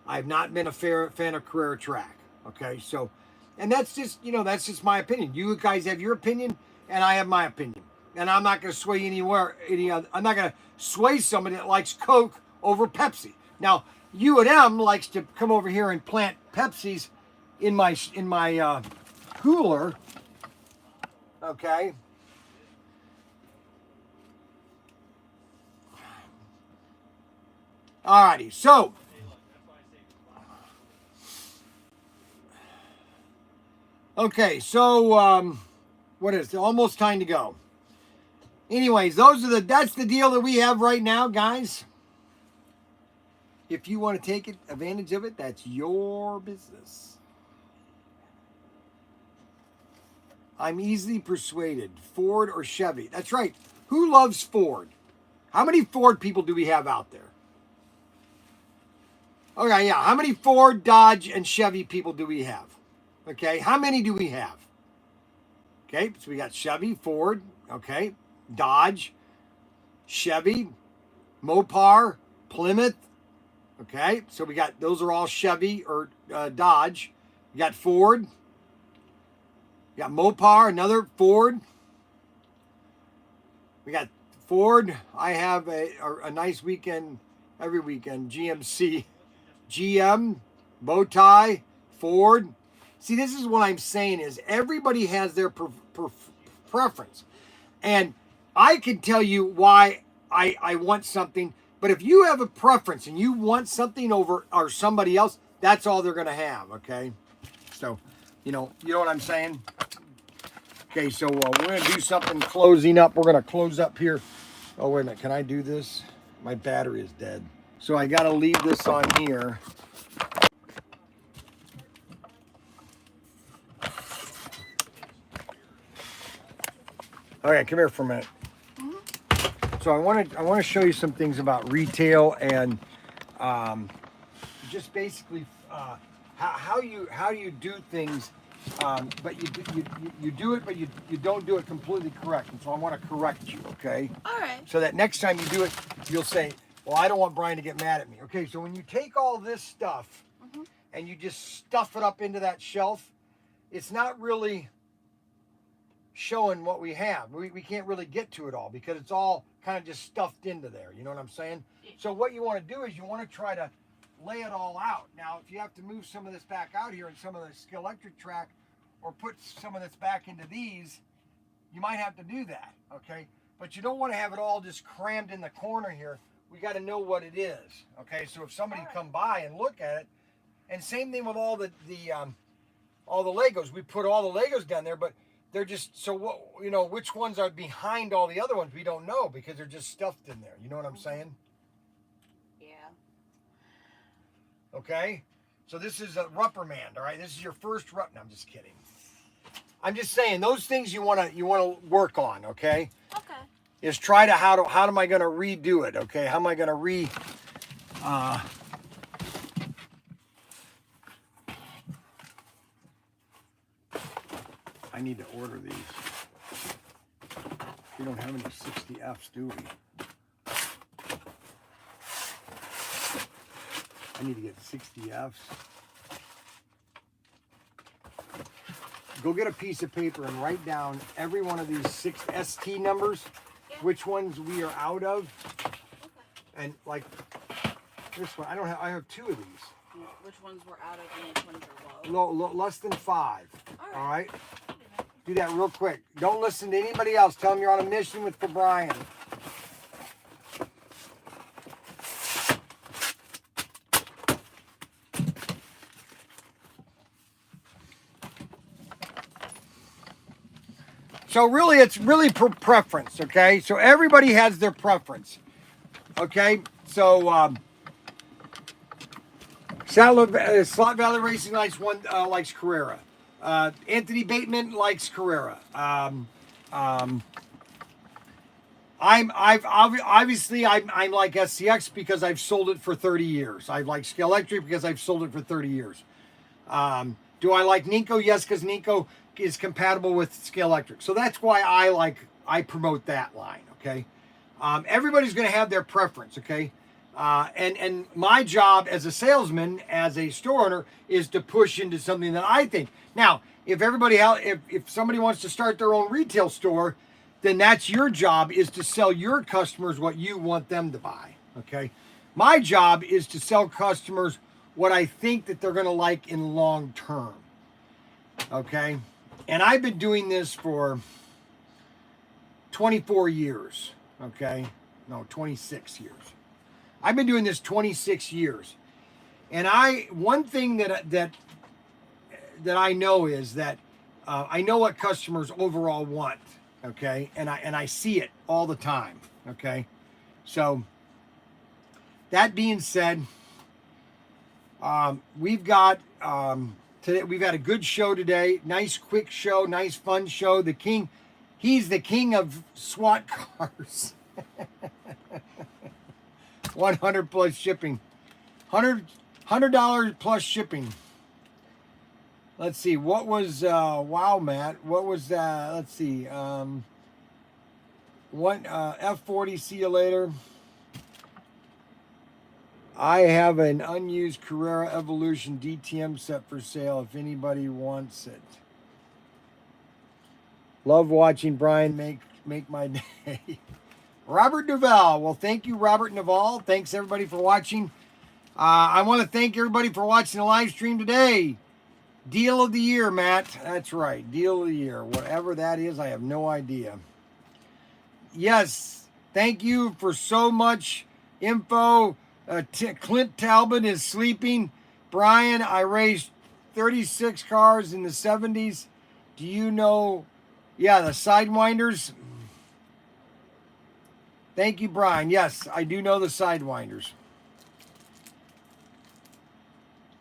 I've not been a fan of Carrera track. Okay? So, and that's just my opinion. You guys have your opinion, and I have my opinion. And I'm not going to sway I'm not going to sway somebody that likes Coke over Pepsi. Now, U&M likes to come over here and plant Pepsis in my cooler. Okay? Alrighty, so okay, so what is it? Almost time to go. Anyways, that's the deal that we have right now, guys. If you want to take advantage of it, that's your business. I'm easily persuaded. Ford or Chevy. That's right. Who loves Ford? How many Ford people do we have out there? Okay, yeah. How many Ford, Dodge, and Chevy people do we have? Okay, how many do we have? Okay, so we got Chevy, Ford, okay, Dodge, Chevy, Mopar, Plymouth. Okay, so we got, those are all Chevy or Dodge. You got Ford. You got Mopar, another Ford. We got Ford. I have a nice weekend every weekend. GMC, GM, Bowtie, Ford. See, this is what I'm saying is everybody has their preference. And I can tell you why I want something, but if you have a preference and you want something over or somebody else, that's all they're going to have, okay? So, you know what I'm saying? Okay, so we're going to do something closing up. We're going to close up here. Oh, wait a minute. Can I do this? My battery is dead. So I got to leave this on here. Okay, come here for a minute. So I want to show you some things about retail and just basically how you do things, but you do it, but you don't do it completely correct. And so I want to correct you, okay? All right. So that next time you do it, you'll say, "Well, I don't want Bryan to get mad at me." Okay, so when you take all this stuff and you just stuff it up into that shelf, it's not really showing what we have. We can't really get to it all because it's all kind of just stuffed into there. You know what I'm saying? So what you want to do is you want to try to lay it all out. Now, if you have to move some of this back out here and some of the skill electric track, or put some of this back into these, you might have to do that, okay? But you don't want to have it all just crammed in the corner here. We got to know what it is, okay? So if somebody come by and look at it, and same thing with all the Legos. We put all the Legos down there, but they're just, so what, you know, which ones are behind all the other ones, we don't know because they're just stuffed in there. You know what I'm saying? Yeah. Okay? So this is a reprimand, all right? This is your first no, I'm just kidding. I'm just saying those things you want to work on, okay? Okay. Is try to how am I going to redo it, okay? How am I going to I need to order these. We don't have any 60Fs, do we? I need to get 60Fs. Go get a piece of paper and write down every one of these 6 ST numbers, which ones we are out of. And like this one, I have 2 of these. Which ones were out of and which ones are low? Less than 5. All All right? Do that real quick. Don't listen to anybody else. Tell them you're on a mission for Bryan. So really, it's really preference, okay? So everybody has their preference, okay? So Slot Valley Racing likes Carrera. Anthony Bateman likes Carrera. I'm like SCX because I've sold it for 30 years. I like Scale Electric because I've sold it for 30 years. Do I like Nico? Yes, because Nico is compatible with Scale Electric. So that's why I promote that line, okay? Everybody's going to have their preference, okay? And my job as a salesman, as a store owner, is to push into something that I think. Now, if somebody wants to start their own retail store, then that's your job, is to sell your customers what you want them to buy, okay? My job is to sell customers what I think that they're going to like in long term, okay? And I've been doing this for 24 years, okay? No, 26 years. I've been doing this 26 years. And one thing that I know is that I know what customers overall want, okay? And I see it all the time, okay? So that being said, we've got today, we've had a good show today. Nice quick show, nice fun show. He's the king of SWAT cars. 100 plus shipping. 100 $100 plus shipping. Let's see. What was wow, Matt? What was that? Let's see. What F40? See you later. I have an unused Carrera Evolution DTM set for sale if anybody wants it. Love watching Bryan make my day. Robert Duval. Well, thank you, Robert Naval. Thanks, everybody, for watching. I want to thank everybody for watching the live stream today. Deal of the year, Matt. That's right. Deal of the year. Whatever that is, I have no idea. Yes. Thank you for so much info. Clint Talbot is sleeping. Bryan, I raced 36 cars in the 70s. Do you know? Yeah, the Sidewinders. Thank you, Bryan. Yes, I do know the Sidewinders.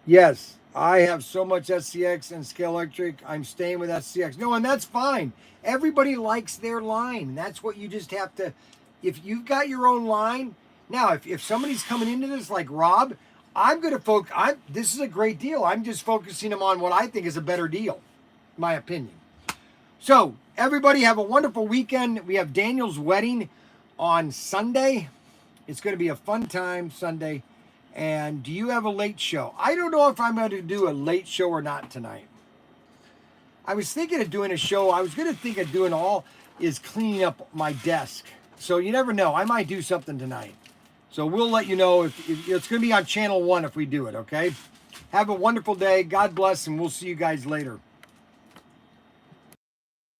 Yes, I have so much SCX and Scale Electric. I'm staying with SCX. No, and that's fine. Everybody likes their line. That's what you just have to, if you've got your own line. Now, if somebody's coming into this like Rob, I'm going to focus. This is a great deal. I'm just focusing them on what I think is a better deal, in my opinion. So, everybody have a wonderful weekend. We have Daniel's wedding on Sunday. It's going to be a fun time Sunday. And do you have a late show? I don't know if I'm going to do a late show or not tonight. I was thinking of doing a show. I was going to think of doing all is cleaning up my desk. So you never know. I might do something tonight. So we'll let you know if it's going to be on channel 1 if we do it, okay? Have a wonderful day. God bless, and we'll see you guys later.